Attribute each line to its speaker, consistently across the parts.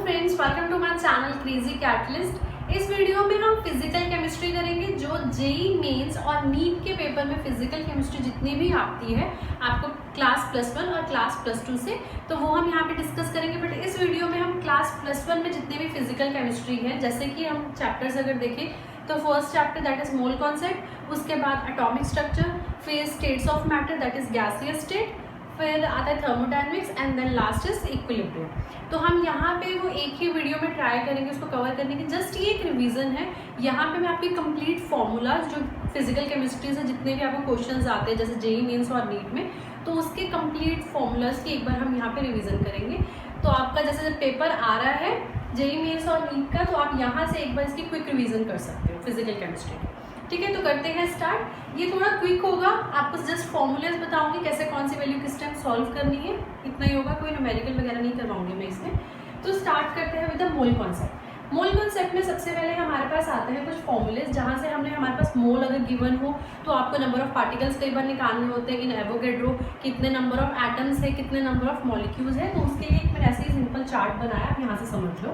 Speaker 1: Friends, welcome to my channel crazy catalyst. इस वीडियो में हम फिजिकल केमिस्ट्री करेंगे जो जेईई मेंस और नीट के पेपर में फिजिकल केमिस्ट्री जितनी भी आती है आपको क्लास +1 और क्लास +2 से, तो वो हम यहाँ पे डिस्कस करेंगे। बट इस वीडियो में हम क्लास +1 में जितने भी फिजिकल केमिस्ट्री है, जैसे कि हम चैप्टर्स अगर देखें तो first chapter that is mole concept, उसके बाद एटॉमिक स्ट्रक्चर, फिर states of matter that is gaseous state, फिर आता है thermodynamics and then last is equilibrium. तो हम यहाँ पे वो एक ही वीडियो में ट्राई करेंगे उसको कवर करने की। जस्ट ये एक रिवीजन है। यहाँ पे मैं आपकी कंप्लीट फॉर्मूलाज जो फिजिकल केमिस्ट्री से जितने भी आपको क्वेश्चंस आते हैं जैसे जेईई मेंस और नीट में, तो उसके कंप्लीट फॉर्मूलाज की एक बार हम यहाँ पे रिवीजन करेंगे। तो आपका जैसे पेपर आ रहा है जेईई मेंस और नीट का, तो आप यहाँ से एक बार इसकी क्विक रिवीजन कर सकते हो फिजिकल केमिस्ट्री की। ठीक है, तो करते हैं स्टार्ट। ये थोड़ा क्विक होगा, आपको जस्ट फॉर्मूलाज बताऊंगी कैसे कौन सी वैल्यू किस टाइम सॉल्व करनी है, इतना ही होगा, कोई न्यूमेरिकल वगैरह नहीं करवाऊंगी मैं इसमें। तो स्टार्ट करते हैं with the mole concept. Mole concept में सबसे पहले हमारे पास आते हैं कुछ फॉर्मूलेज, जहाँ से हमने हमारे पास मोल अगर गिवन हो तो आपको नंबर ऑफ पार्टिकल्स कई बार निकालने होते हैं इन एवोगैड्रो, कितने नंबर ऑफ एटम्स है, कितने नंबर ऑफ मॉलिक्यूल्स है। तो उसके लिए मैंने ऐसे ही सिंपल चार्ट बनाया, आप यहाँ से समझ लो।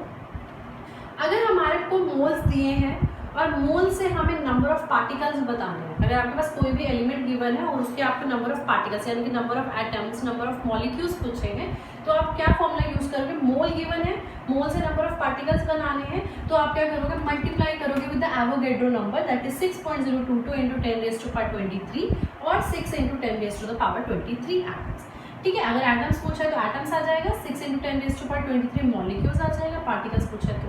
Speaker 1: अगर हमारे को मोल्स दिए हैं और मोल से हमें नंबर ऑफ पार्टिकल्स बताने हैं, अगर आपके पास कोई भी एलिमेंट गिवन है और उसके आपको नंबर ऑफ पार्टिकल्स यानी कि number of atoms, number of molecules पूछे हैं, तो आप क्या फॉर्मूला यूज करोगे? मोल गिवन है, मोल से नंबर ऑफ पार्टिकल्स बनाने हैं, तो आप क्या करोगे? मल्टीप्लाई करोगे with the Avogadro number that is 6.022 × 10⁻23 और 6 × 10⁻23 एटम्स। ठीक है, अगर एटम्स पूछा है तो एटम्स आ जाएगा, 6 × 10⁻23 मॉलिक्यूल्स आ जाएगा, पार्टिकल्स पूछा है तो।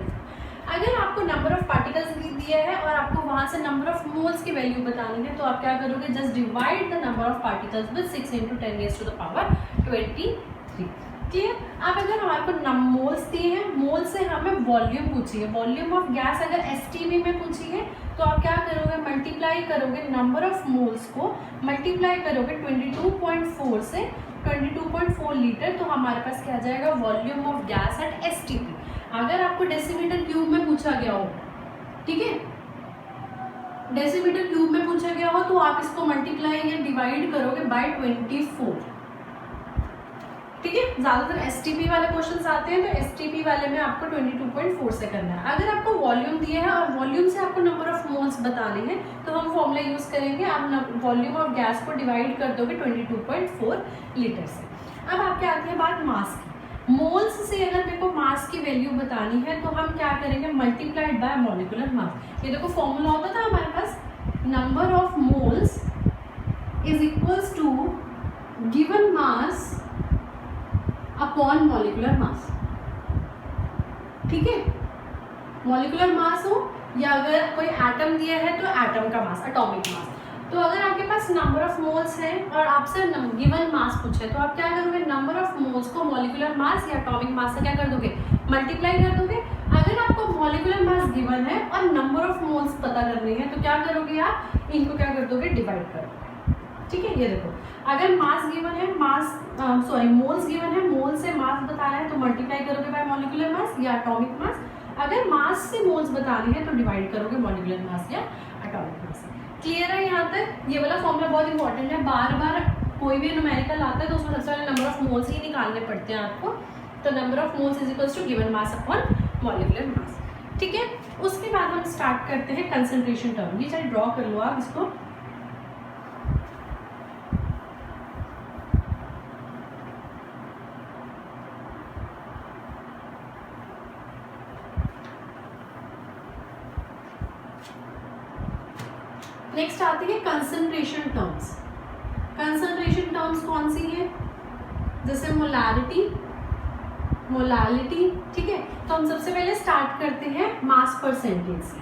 Speaker 1: अगर आपको नंबर ऑफ पार्टिकल्स दिया है और आपको वहां से नंबर ऑफ मोल्स की वैल्यू बतानी है, तो आप क्या करोगे? Just divide the number of particles with 6 × 10⁻23। Clear? अब अगर हमारे को मोल्स दिए हैं, मोल से हमें वॉल्यूम पूछी है, वॉल्यूम ऑफ गैस अगर एसटीवी में पूछी है, तो आप क्या करोगे? मल्टीप्लाई करोगे नंबर ऑफ मोल्स को, मल्टीप्लाई करोगे 22.4 से 22.4 लीटर, तो हमारे पास क्या आ जाएगा? Volume of gas at STP. अगर आपको डेसीमीटर क्यूब में पूछा गया हो, ठीक है, डेसीमीटर क्यूब में पूछा गया हो, तो आप इसको मल्टीप्लाई या डिवाइड करोगे बाय 24। ठीक है, ज्यादातर एसटीपी वाले क्वेश्चंस आते हैं, तो एसटीपी वाले में आपको 22.4 से करना है। अगर आपको वॉल्यूम दिया है और वॉल्यूम से आपको नंबर ऑफ मोल्स बताने हैं, तो हम फॉर्मूला यूज करेंगे, आप वॉल्यूम ऑफ गैस को डिवाइड कर दोगे 22.4 लीटर से। अब आपके आती है बात मास की। मोल्स से अगर मेरे को मास की वैल्यू बतानी है, तो हम क्या करेंगे? Multiplied by molecular mass. ये देखो फॉर्मूला होता था हमारे पास, number of moles is equals to given mass upon molecular mass. ठीक है, मॉलिक्यूलर मास हो या अगर कोई एटम दिया है तो एटम का मास, एटॉमिक मास। तो अगर आपके पास नंबर ऑफ मोल्स है और आपसे गिवन मास पूछे, तो आप क्या करोगे? नंबर ऑफ मोल्स को मॉलिक्यूलर मास या एटॉमिक मास से क्या कर दोगे? मल्टीप्लाई कर दोगे। अगर आपको मॉलिक्यूलर मास गिवन है और नंबर ऑफ मोल्स पता करने हैं, तो क्या करोगे? आप इनको क्या कर दोगे? डिवाइड कर दोगे। ठीक है, ये देखो, अगर मास गिवन है, मोल्स गिवन है, मोल से मास बताना है, तो मल्टीप्लाई करोगे बाय मॉलिक्यूलर मास या एटॉमिक मास। अगर मास से मोल्स बताने हैं, तो डिवाइड करोगे मॉलिक्यूलर मास या एटॉमिक मास। क्लियर है यहाँ तक? ये वाला फॉर्मूला बहुत इंपॉर्टेंट है, बार बार कोई भी न्यूमेरिकल आता है तो उसमें सबसे पहले नंबर ऑफ मोल्स ही निकालने पड़ते हैं आपको। तो number of moles is equals to given mass upon molecular mass. ठीक है, उसके बाद हम स्टार्ट करते हैं कंसंट्रेशन टर्म। ये चाहे ड्रॉ कर लो आप इसको। नेक्स्ट आती है कंसंट्रेशन टर्म्स। कंसंट्रेशन टर्म्स कौन सी है? जैसे मोलारिटी, मोलालिटी। ठीक है, तो हम सबसे पहले स्टार्ट करते हैं मास परसेंटेज से।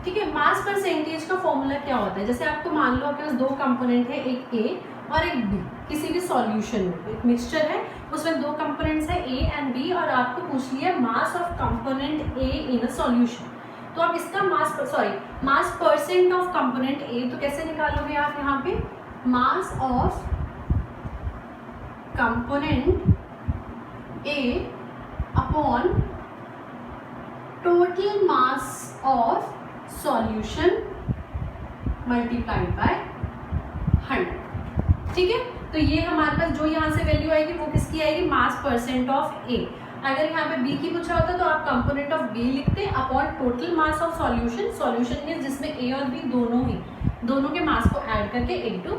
Speaker 1: ठीक है, मास परसेंटेज का फॉर्मूला क्या होता है? जैसे आपको मान लो आपके पास दो कंपोनेंट है, एक ए और एक बी, किसी भी सॉल्यूशन में एक मिक्सचर है, उसमें दो कंपोनेंट्स है ए एंड बी, और आपको पूछ लिया mass of component A in a solution. तो आप इसका मास परसेंट ऑफ कंपोनेंट ए, तो कैसे निकालोगे आप? यहाँ पे mass of component A upon total mass of solution multiplied by 100। ठीक है, तो ये हमारे पास जो यहाँ से वैल्यू आएगी वो किसकी आएगी? मास परसेंट ऑफ ए। अगर यहाँ पे बी की पूछा होता तो आप कंपोनेंट ऑफ बी लिखते upon total mass of solution, solution means जिसमें ए और बी दोनों के मास को ऐड करके इनटू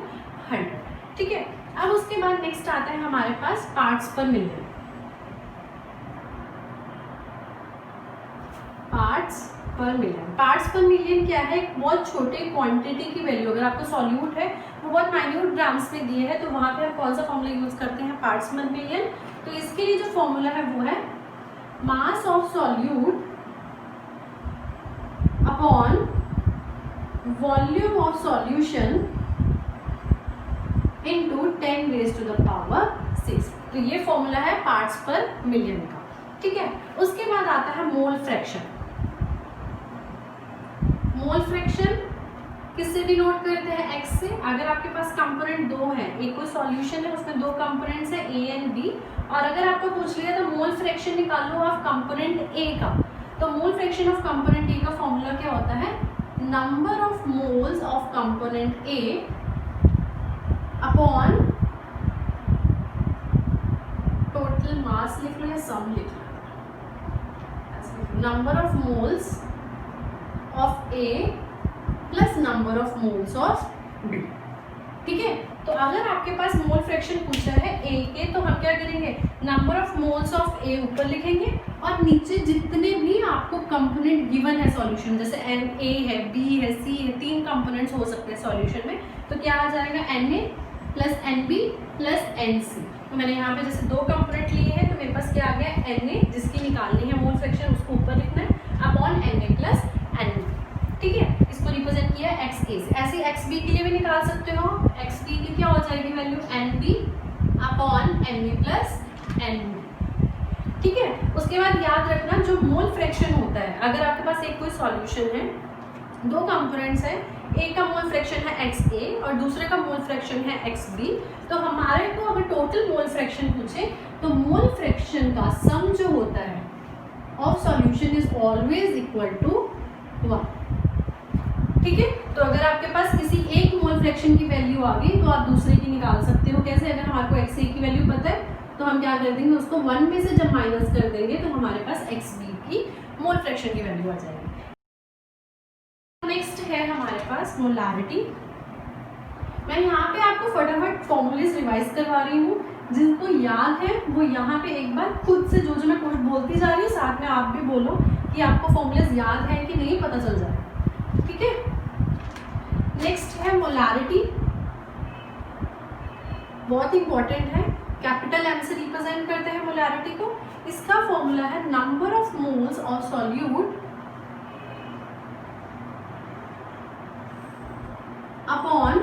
Speaker 1: 100, ठीक है। अब उसके बाद नेक्स्ट आता है हमारे पास पार्ट्स पर मिलियन। पार्ट्स पर मिलियन क्या है? एक बहुत छोटे क्वांटिटी की वैल्यू, अगर आपको सॉल्यूट है वो बहुत माइन्यूट ग्राम्स में दिए हैं तो वहाँ पे हम कौन सा फॉर्मूला यूज करते हैं? पार्ट्स पर मिलियन। तो इसके लिए जो फॉर्मूला है वो है mass of solute upon volume of solution into 10 raise to the power 6। तो ये फॉर्मूला है पार्ट्स पर मिलियन का, ठीक है। उसके बाद आता है मोल फ्रैक्शन। मोल फ्रैक्शन किससे डिनोट करते हैं? x से। अगर आपके पास कंपोनेंट दो है, एक कोई सॉल्यूशन है उसमें दो कंपोनेंट्स है a एंड b, और अगर आपको पूछ लिया तो मोल फ्रैक्शन निकालो ऑफ कंपोनेंट a का, तो mole fraction of component a का फॉर्मूला क्या होता है? Number of moles of component a upon total mass लिख लो या सम लिख लो, number of moles of A plus number of moles of B, ठीक है। तो अगर आपके पास मोल फ्रैक्शन पूछा है A के, तो हम क्या करेंगे? Number of moles of A ऊपर लिखेंगे और नीचे जितने भी आपको कंपोनेंट गिवन है सॉल्यूशन, जैसे A है, B है, C है, 3 कंपोनेंट्स हो सकते हैं सॉल्यूशन में, तो क्या आ जाएगा? Na plus NB plus NC। तो मैंने यहाँ पे जैसे 2 कंपोनेंट लिए हैं तो मेरे पास क्या आ गया? Na, जिसकी निकालनी है मोल फ्रैक्शन उसको ऊपर लिखना है अपॉन Na प्लस NB, ठीक है। इसको रिप्रेजेंट किया XA से। ऐसे XB के लिए भी निकाल सकते हो। XB की क्या हो जाएगी value? NB upon NB plus NB, ठीक है। उसके बाद याद रखना जो मोल फ्रैक्शन होता है, अगर आपके पास एक कोई सॉल्यूशन है, 2 कंपोनेंट्स है, एक का मोल फ्रैक्शन है XA और दूसरे का मोल फ्रैक्शन है XB, तो हमारे को अगर टोटल मोल फ्रैक्शन पूछे तो मोल फ्रैक्शन का सम जो होता है of solution is always equal to 1, ठीक है। तो अगर आपके पास किसी एक मोल फ्रैक्शन की वैल्यू आ गई तो आप दूसरे की निकाल सकते हो। कैसे? अगर हमारे को XA की वैल्यू पता है तो हम क्या कर देंगे? उसको 1 में से जब माइनस कर देंगे तो हमारे पास XB की मोल फ्रैक्शन की वैल्यू आ जाएगी। नेक्स्ट है हमारे पास मोलारिटी। मैं यहाँ पे आपको फटाफट फॉर्मूलेस रिवाइज करवा रही हूँ, जिनको याद है वो यहाँ पे एक बार खुद से जो मैं कुछ बोलती जा रही हूँ साथ में आप भी बोलो कि आपको फॉर्मूलेस याद है कि नहीं, पता चल जाए, ठीक है। नेक्स्ट है मोलारिटी, बहुत इंपॉर्टेंट है, कैपिटल M से रिप्रेजेंट करते हैं मोलारिटी को। इसका फॉर्मूला है number of moles of solute upon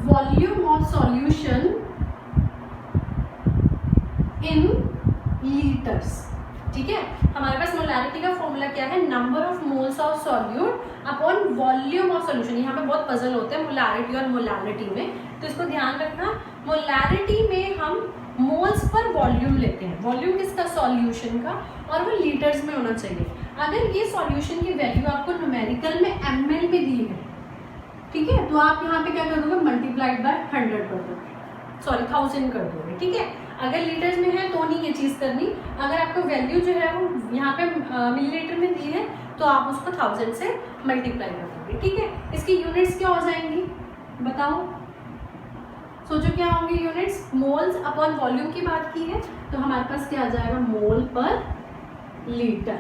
Speaker 1: volume of solution in litres, ठीक है। हमारे पास मोलारिटी का फॉर्मूला क्या है? Number of moles of solute upon volume of solution. यहाँ पे बहुत पजल होते हैं मोलारिटी और मोलालिटी में, तो इसको ध्यान रखना। मोलारिटी में हम मोल्स पर वॉल्यूम लेते हैं, वॉल्यूम किसका? सॉल्यूशन का, और वो लीटर्स में होना चाहिए। अगर ये सॉल्यूशन की वैल्यू आपको न्यूमेरिकल में ml में दी है, ठीक है, तो आप यहाँ पे क्या कर दोगे? मल्टीप्लाइड बाय 100 कर दोगे, सॉरी 1000 कर दोगे, ठीक है। अगर लीटर्स में है तो नहीं ये चीज़ करनी। अगर आपको वैल्यू जो है वो यहाँ पे मिलीलीटर में दी है तो आप उसको 1000 से मल्टीप्लाई कर दोगे, ठीक है। इसकी यूनिट्स क्या हो जाएंगी बताओ? सोचो क्या होंगी यूनिट्स? मोल्स अपॉन वॉल्यूम की बात की है तो हमारे पास क्या आ जाएगा? मोल पर लीटर,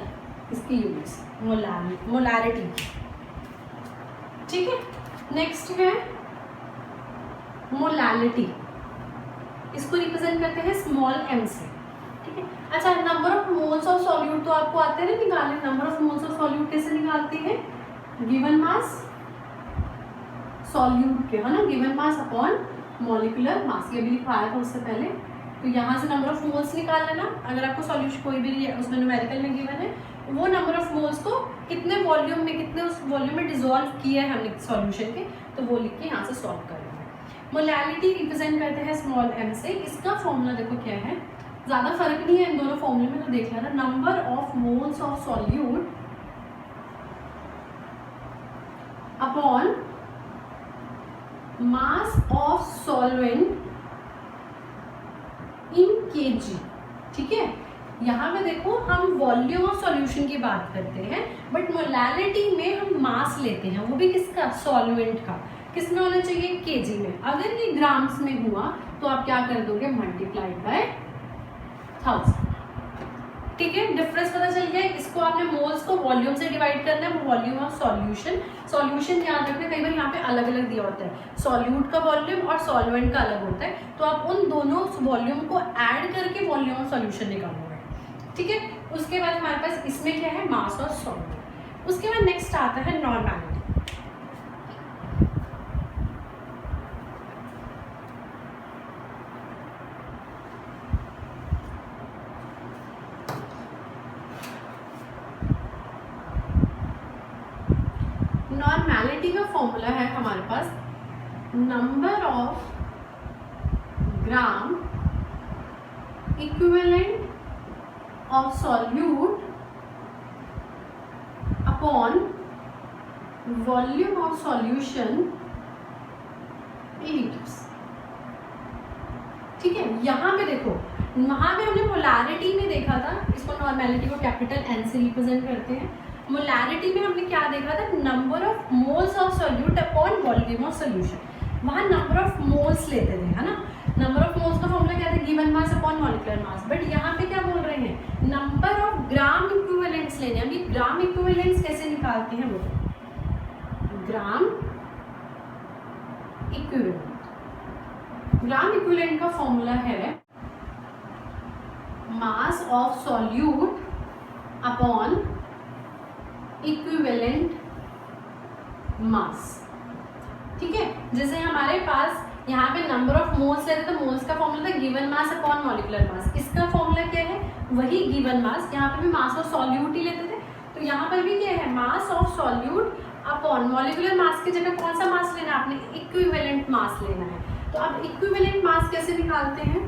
Speaker 1: इसकी यूनिट्स मोलारिटी, ठीक है। नेक्स्ट है मोलालिटी, इसको रिप्रेजेंट करते हैं स्मॉल m से, ठीक है। अच्छा, number of moles of solute तो आपको आते हैं ना निकालने। Number of moles of solute कैसे निकालते हैं? गिवन मास सॉल्यूट के, है ना, given mass upon molecular mass, ये भी लिखवाया था उससे पहले। तो यहाँ से नंबर ऑफ मोल्स निकाल लेना। अगर आपको सॉल्यूशन कोई भी उसमें न्यूमेरिकल में गिवन है, वो नंबर ऑफ मोल्स को कितने वॉल्यूम में, कितने उस वॉल्यूम में डिसॉल्व किया है हमने सॉल्यूशन के, तो वो लिख के यहाँ से सॉल्व कर लेंगे। मोलालिटी रिप्रेजेंट करते हैं स्मॉल m से। इसका फॉर्मूला देखो क्या है, ज़्यादा फर्क नहीं है इन दोनों फॉर्मूले में, तो देख लेना। Number of moles of solute upon mass of solvent in kg, ठीक है। यहाँ पे देखो हम वॉल्यूम ऑफ सॉल्यूशन की बात करते हैं, बट मोलैलिटी में हम मास लेते हैं, वो भी किसका, सॉल्वेंट का। किस में होना चाहिए, केजी में। अगर ये ग्राम्स में हुआ तो आप क्या कर दोगे, मल्टीप्लाइड बाय 1000। ठीक है, डिफरेंस पता चल गया। इसको आपने मोल्स को वॉल्यूम से डिवाइड करना है, वॉल्यूम ऑफ सॉल्यूशन। सॉल्यूशन याद रखना, कई बार यहाँ पे अलग अलग दिया होता है, सॉल्यूट का वॉल्यूम और सॉल्वेंट का अलग होता है, तो आप उन दोनों वॉल्यूम को ऐड करके वॉल्यूम ऑफ सॉल्यूशन निकालोगे। ठीक है, उसके बाद हमारे पास इसमें क्या है, मास और सॉल्वेंट। उसके बाद नेक्स्ट आता है नॉर्मैलिटी। नॉर्मैलिटी का फॉर्मूला है हमारे पास number of gram equivalent of solute upon volume of solution litres. ठीक है, यहाँ पे देखो, वहां पे हमने मोलैरिटी में देखा था, इसको नॉर्मैलिटी को कैपिटल एन से रिप्रेजेंट करते हैं। मोलैरिटी में हमने क्या देखा था, number of moles of solute upon volume of solution. वहां नंबर ऑफ मोल्स लेते थे, है ना। नंबर ऑफ मोल्स का फॉर्मूला क्या था, given mass upon molecular mass. But यहाँ पे क्या बोल रहे हैं, नंबर ऑफ ग्राम इक्विवेलेंट्स लेने। अभी ग्राम इक्विवेलेंट्स कैसे निकालते हैं, वो ग्राम इक्विवेलेंट। ग्राम इक्विवेलेंट का फॉर्मूला है mass of solute upon equivalent mass. ठीक है, जैसे हमारे पास यहाँ पे नंबर ऑफ मोल्स लेते तो मोल्स का फॉर्मूला था गिवन मास अपॉन मॉलिक्यूलर मास। इसका फॉर्मूला क्या है, वही गिवन मास। यहाँ पे भी मास ऑफ सॉल्यूट ही लेते थे, तो यहाँ पर भी क्या है, mass of solute upon molecular मास की जगह कौन सा मास लेना है आपने, इक्विवेलेंट मास लेना है। तो अब इक्विवेलेंट मास कैसे निकालते हैं,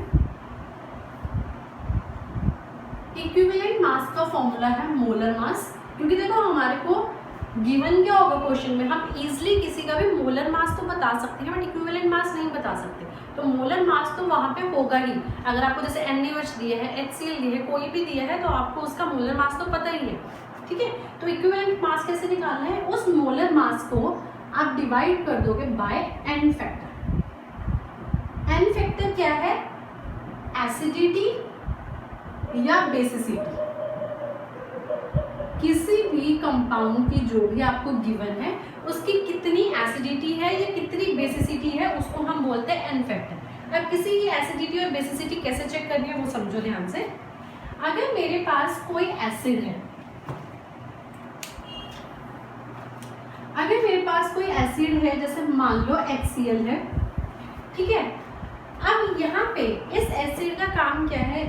Speaker 1: इक्विवेलेंट मास का फॉर्मूला है मोलर मास। क्योंकि देखो हमारे को गिवन क्या होगा क्वेश्चन में, हम इजीली किसी का भी मोलर मास तो बता सकते हैं, बट इक्विवेलेंट मास नहीं बता सकते। तो मोलर मास तो वहाँ पे होगा ही। अगर आपको जैसे NaOH दिया है, HCl दिया है, कोई भी दिया है, तो आपको उसका मोलर मास तो पता ही है। ठीक है, तो इक्विवेलेंट मास कैसे निकालना है, उस मोलर मास को आप डिवाइड कर दोगे by n factor. n factor क्या है, एसिडिटी या बेसिसिटी। किसी भी कंपाउंड की जो भी आपको गिवन है, उसकी कितनी एसिडिटी है या कितनी बेसिसिटी है, उसको हम बोलते हैं n फैक्टर। अब किसी की एसिडिटी और बेसिसिटी कैसे चेक करनी है वो समझो ध्यान से। अगर मेरे पास कोई एसिड है, अगर मेरे पास कोई एसिड है, जैसे मान लो HCl है, ठीक है। अब यहाँ पे इस एसिड का काम क्या है,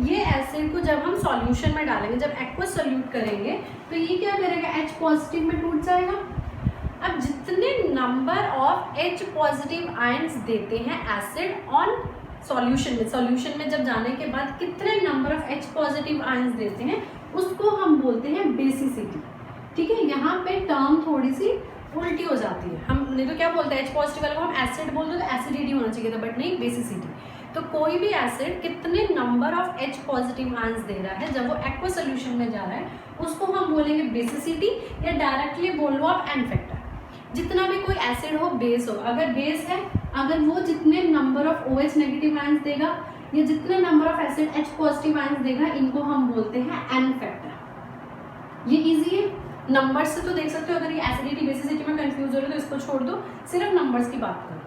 Speaker 1: ये एसिड को जब हम सॉल्यूशन में डालेंगे, जब एक्वस सॉल्यूट करेंगे, तो ये क्या करेगा, H पॉजिटिव में टूट जाएगा। अब जितने number of H positive ions देते हैं एसिड ऑन सॉल्यूशन में जब जाने के बाद कितने number of H positive ions देते हैं, उसको हम बोलते हैं बेसिसिटी। ठीक है, यहाँ पे टर्म थोड़ी सी उल्टी हो जाती है। हम नहीं तो क्या बोलते हैं, H पॉजिटिव वाले को हम एसिड बोलते हैं, तो एसिडिटी होना चाहिए था, बट नहीं, बेसिसिटी। तो कोई भी एसिड कितने number of H positive ions दे रहा है जब वो एक्वस सॉल्यूशन में जा रहा है, उसको हम बोलेंगे बेसिसिटी, या डायरेक्टली बोल लो आप n फैक्टर। जितना भी कोई एसिड हो, बेस हो, अगर बेस है, अगर वो जितने number of OH negative ions देगा या जितने number of acid H positive ions देगा, इनको हम बोलते हैं n फैक्टर। ये इजी है, नंबर्स से तो देख सकते हो। अगर ये एसिडिटी बेसिसिटी में कंफ्यूज हो रहे हो तो इसको छोड़ दो, सिर्फ नंबर्स की बात करो।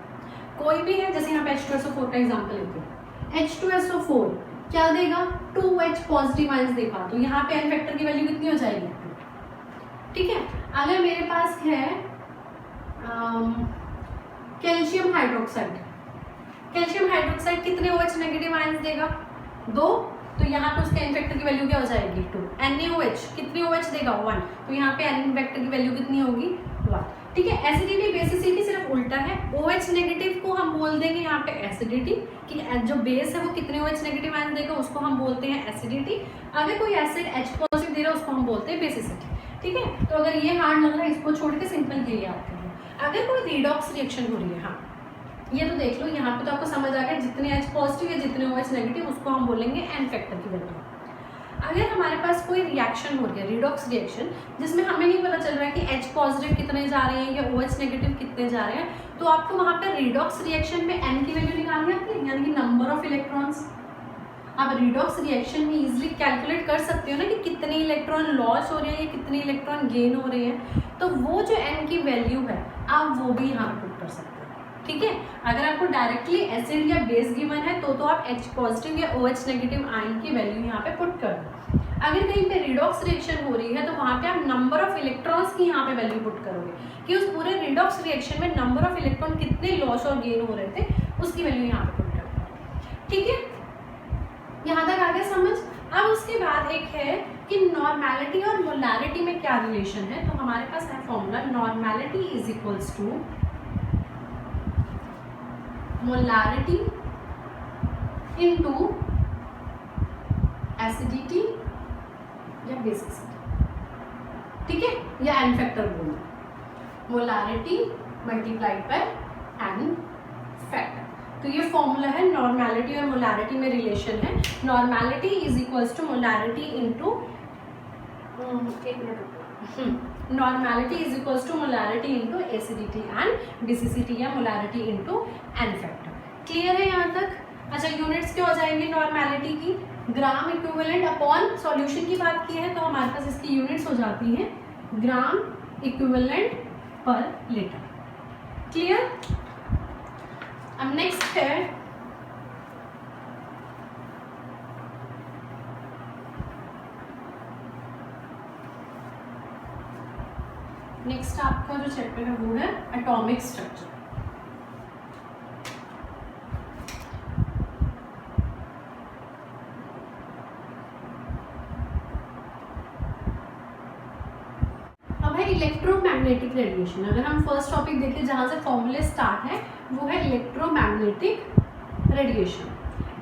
Speaker 1: कोई भी है, जैसे यहाँ पे H2SO4 का एग्जांपल लेते हैं, H2SO4 क्या देगा, 2H पॉजिटिव आयंस देगा, तो यहाँ पे n फैक्टर की वैल्यू कितनी हो जाएगी। ठीक है, अगर मेरे पास है कैल्शियम हाइड्रोक्साइड, कैल्शियम हाइड्रोक्साइड कितने OH नेगेटिव आयंस देगा, 2, तो यहाँ पे उसके n फैक्टर की वैल्यू क्या हो जाएगी, 2। NaOH कितनी OH देगा, 1, तो यहाँ पे n फैक्टर की वैल्यू कितनी होगी, 1। ठीक है, एसिडिटी बेसिसिटी सिर्फ उल्टा है। OH नेगेटिव को हम बोल देंगे यहाँ पे एसिडिटी, कि जो बेस है वो कितने OH नेगेटिव आयन देगा, उसको हम बोलते हैं एसिडिटी। अगर कोई एसिड H पॉजिटिव दे रहा है, उसको हम बोलते हैं बेसिसिटी। ठीक है, तो अगर ये हार्ड लग रहा है, इसको छोड़ के सिंपल ये याद कर लो। अगर कोई रिडॉक्स रिएक्शन हो रही है, हाँ ये तो देख लो, यहाँ पे तो आपको समझ आ गया, जितने H पॉजिटिव या जितने OH नेगेटिव, उसको हम बोलेंगे n फैक्टर की वैल्यू। अगर हमारे पास कोई रिएक्शन हो रही है, रिडॉक्स रिएक्शन, जिसमें हमें नहीं पता चल रहा है कि H पॉजिटिव कितने जा रहे हैं या OH नेगेटिव कितने जा रहे हैं, तो आपको वहाँ पर रिडॉक्स रिएक्शन में N की वैल्यू निकालनी आती है, यानी कि नंबर ऑफ इलेक्ट्रॉन्स। आप रिडॉक्स रिएक्शन में इजीली कैलकुलेट कर सकते हो ना कि कितने इलेक्ट्रॉन लॉस हो रहे हैं या कितने इलेक्ट्रॉन गेन हो रहे हैं, तो वो जो N की वैल्यू है आप वो भी यहाँ पुट कर सकते हो। ठीक है, अगर आपको डायरेक्टली एसिड या बेस गिवन है तो आप H पॉजिटिव या OH नेगेटिव आयन की वैल्यू यहाँ पे पुट कर दो। अगर कहीं पे रिडॉक्स रिएक्शन हो रही है तो वहाँ पे आप नंबर ऑफ इलेक्ट्रॉन्स की यहाँ पे वैल्यू पुट करोगे कि उस पूरे रिडॉक्स रिएक्शन में नंबर ऑफ इलेक्ट्रॉन कितने लॉस और गेन हो रहे थे, उसकी वैल्यू यहाँ पे पुट कर दो। ठीक है, यहाँ तक आगे समझ। अब उसके बाद एक है कि नॉर्मेलिटी और मोलारिटी में क्या रिलेशन है, तो हमारे पास है formula, normality is equals to molarity into acidity या बेसिसिटी। ठीक है, या एन फैक्टर बोलो, molarity multiplied by N factor. तो ये फॉर्मूला है, नॉर्मेलिटी और मोलारिटी में रिलेशन है। Normality is equals to molarity into, normality is equals to molarity into acidity and basicity या molarity into N factor. Clear है यहाँ तक? अच्छा, यूनिट्स क्या हो जाएंगे नॉर्मेलिटी की? ग्राम इक्विवेलेंट अपॉन सॉल्यूशन की बात की है तो हमारे पास इसकी यूनिट्स हो जाती हैं ग्राम इक्विवेलेंट पर लीटर। क्लियर? अब नेक्स्ट है नेक्स्ट आपका जो चैप्टर है वो है एटॉमिक स्ट्रक्चर। अब है इलेक्ट्रोमैग्नेटिक रेडिएशन। अगर हम फर्स्ट टॉपिक देखें जहां से फॉर्मूले स्टार्ट है वो है इलेक्ट्रोमैग्नेटिक रेडिएशन।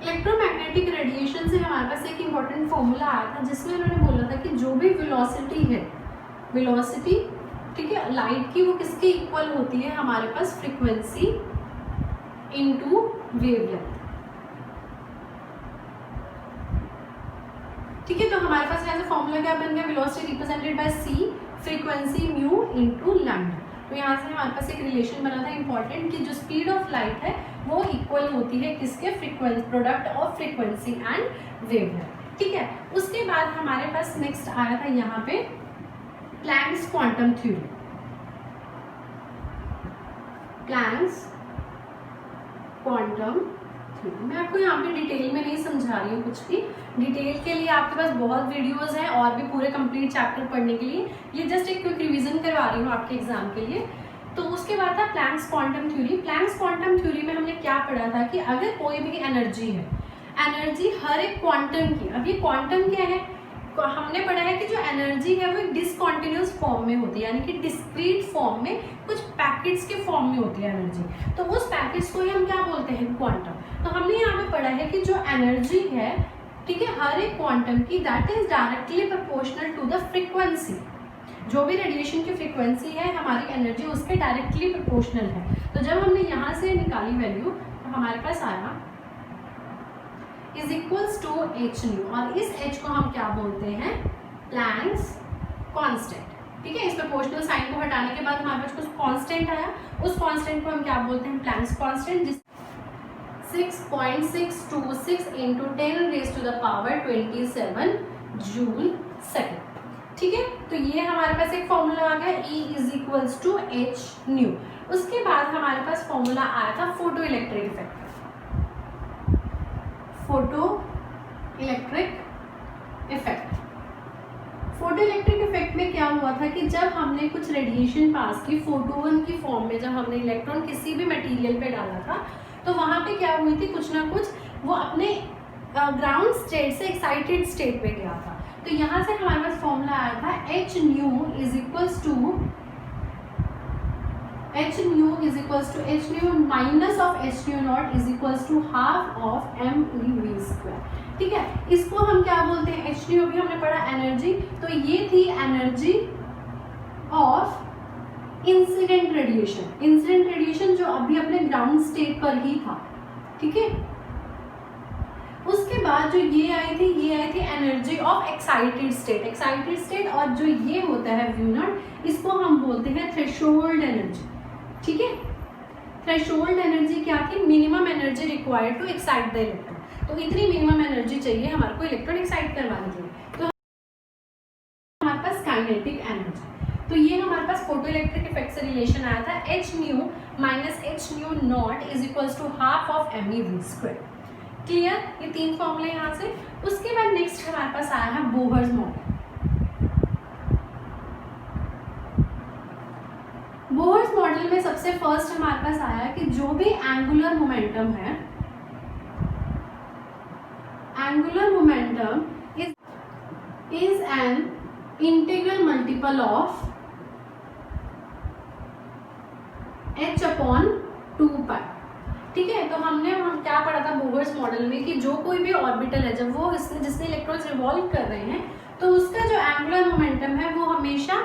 Speaker 1: इलेक्ट्रोमैग्नेटिक रेडिएशन से हमारे पास एक इम्पॉर्टेंट फॉर्मूला आया था जिसमें उन्होंने बोला था कि जो भी वेलोसिटी है, वेलोसिटी ठीक है लाइट की, वो किसके इक्वल होती है? हमारे पास फ्रीक्वेंसी इनटू वेवलेंथ। ठीक है, तो हमारे पास ऐसा फॉर्मूला क्या बन गया? Velocity represented by c, frequency mu into lambda. तो यहाँ से हमारे पास एक रिलेशन बना था इंपॉर्टेंट कि जो स्पीड ऑफ लाइट है वो इक्वल होती है किसके? Frequency, product of frequency and wavelength. ठीक है, उसके बाद हमारे पास नेक्स्ट आया था यहाँ पे Planck's quantum theory. Planck's quantum theory मैं आपको यहाँ पे डिटेल में नहीं समझा रही हूँ कुछ भी, डिटेल के लिए आपके पास बहुत वीडियोस हैं और भी पूरे कंप्लीट चैप्टर पढ़ने के लिए, ये जस्ट एक क्विक रिवीजन करवा रही हूँ आपके एग्जाम के लिए। तो उसके बाद था Planck's quantum theory. Planck's quantum theory में हमने क्या पढ़ा था कि अगर कोई भी एनर्जी है, एनर्जी हर एक क्वांटम की, अब ये क्वांटम क्या है? हमने पढ़ा है कि जो एनर्जी है वो एक डिसकंटिन्यूअस फॉर्म में होती है, यानी कि डिस्क्रीट फॉर्म में, कुछ पैकेट्स के फॉर्म में होती है एनर्जी, तो उस पैकेट्स को ही हम क्या बोलते हैं? क्वांटम। तो हमने यहाँ पे पढ़ा है कि जो एनर्जी है, ठीक है, हर एक क्वांटम की, that is directly proportional to the frequency. जो भी रेडिएशन की फ्रीक्वेंसी है हमारी एनर्जी उसके डायरेक्टली प्रोपोर्शनल है। तो जब हमने यहाँ से निकाली वैल्यू तो हमारे पास आया is equals to H nu, और इस एच को हम क्या बोलते हैं? Planck's constant. ठीक है, इस प्रोपोर्शनल साइन को हटाने के बाद हमारे पास कुछ कांस्टेंट आया, उस कांस्टेंट को हम क्या बोलते हैं? प्लैंक्स कांस्टेंट, जिस 6.626 इंटू 10⁻27 जूल सेकेंड। ठीक है, तो ये हमारे पास एक फॉर्मूला आ गया E is equals to H nu. उसके बाद हमारे पास फॉर्मूला आया था photoelectric effect. Photoelectric effect, photoelectric effect में क्या हुआ था कि जब हमने कुछ रेडिएशन पास की फोटोन की फॉर्म में, जब हमने इलेक्ट्रॉन किसी भी मटेरियल पे डाला था तो वहाँ पे क्या हुई थी? कुछ ना कुछ वो अपने ग्राउंड स्टेट से एक्साइटेड स्टेट पे गया था। तो यहाँ से हमारे पास फॉर्मूला आया था H nu is equals to H nu minus of H nu naught is equals to half of M E V square. ठीक है, इसको हम क्या बोलते हैं? एच न्यू भी हमने पढ़ा एनर्जी, तो ये थी energy of incident radiation. Incident radiation जो अभी अपने ग्राउंड स्टेट पर ही था। ठीक है, उसके बाद जो ये आई थी थी energy of excited state. Excited state और जो ये होता है V नॉट, इसको हम बोलते हैं थ्रेशोल्ड एनर्जी। ठीक है, थ्रेशोल्ड एनर्जी क्या थी? Minimum energy required to excite the electron. तो इतनी मिनिमम एनर्जी चाहिए हमारे को इलेक्ट्रॉन एक्साइट करवाने के लिए। तो हमारे पास काइनेटिक एनर्जी, तो ये हमारे पास फोटो इलेक्ट्रिक इफेक्ट से रिलेशन आया था h nu minus H nu naught is equals to half of mv²। Clear? ये 3 फॉर्मूले यहाँ से। उसके बाद नेक्स्ट हमारे पास आया है बोहर्स मॉडल। बोहर्स मॉडल में सबसे फर्स्ट हमारे पास आया कि जो भी एंगुलर मोमेंटम है, angular momentum is an integral multiple of h upon 2π। ठीक है, तो हम क्या पढ़ा था बोहर्स मॉडल में कि जो कोई भी ऑर्बिटल है, जब वो जिसमें इलेक्ट्रॉन्स रिवॉल्व कर रहे हैं, तो उसका जो एंगुलर मोमेंटम है वो हमेशा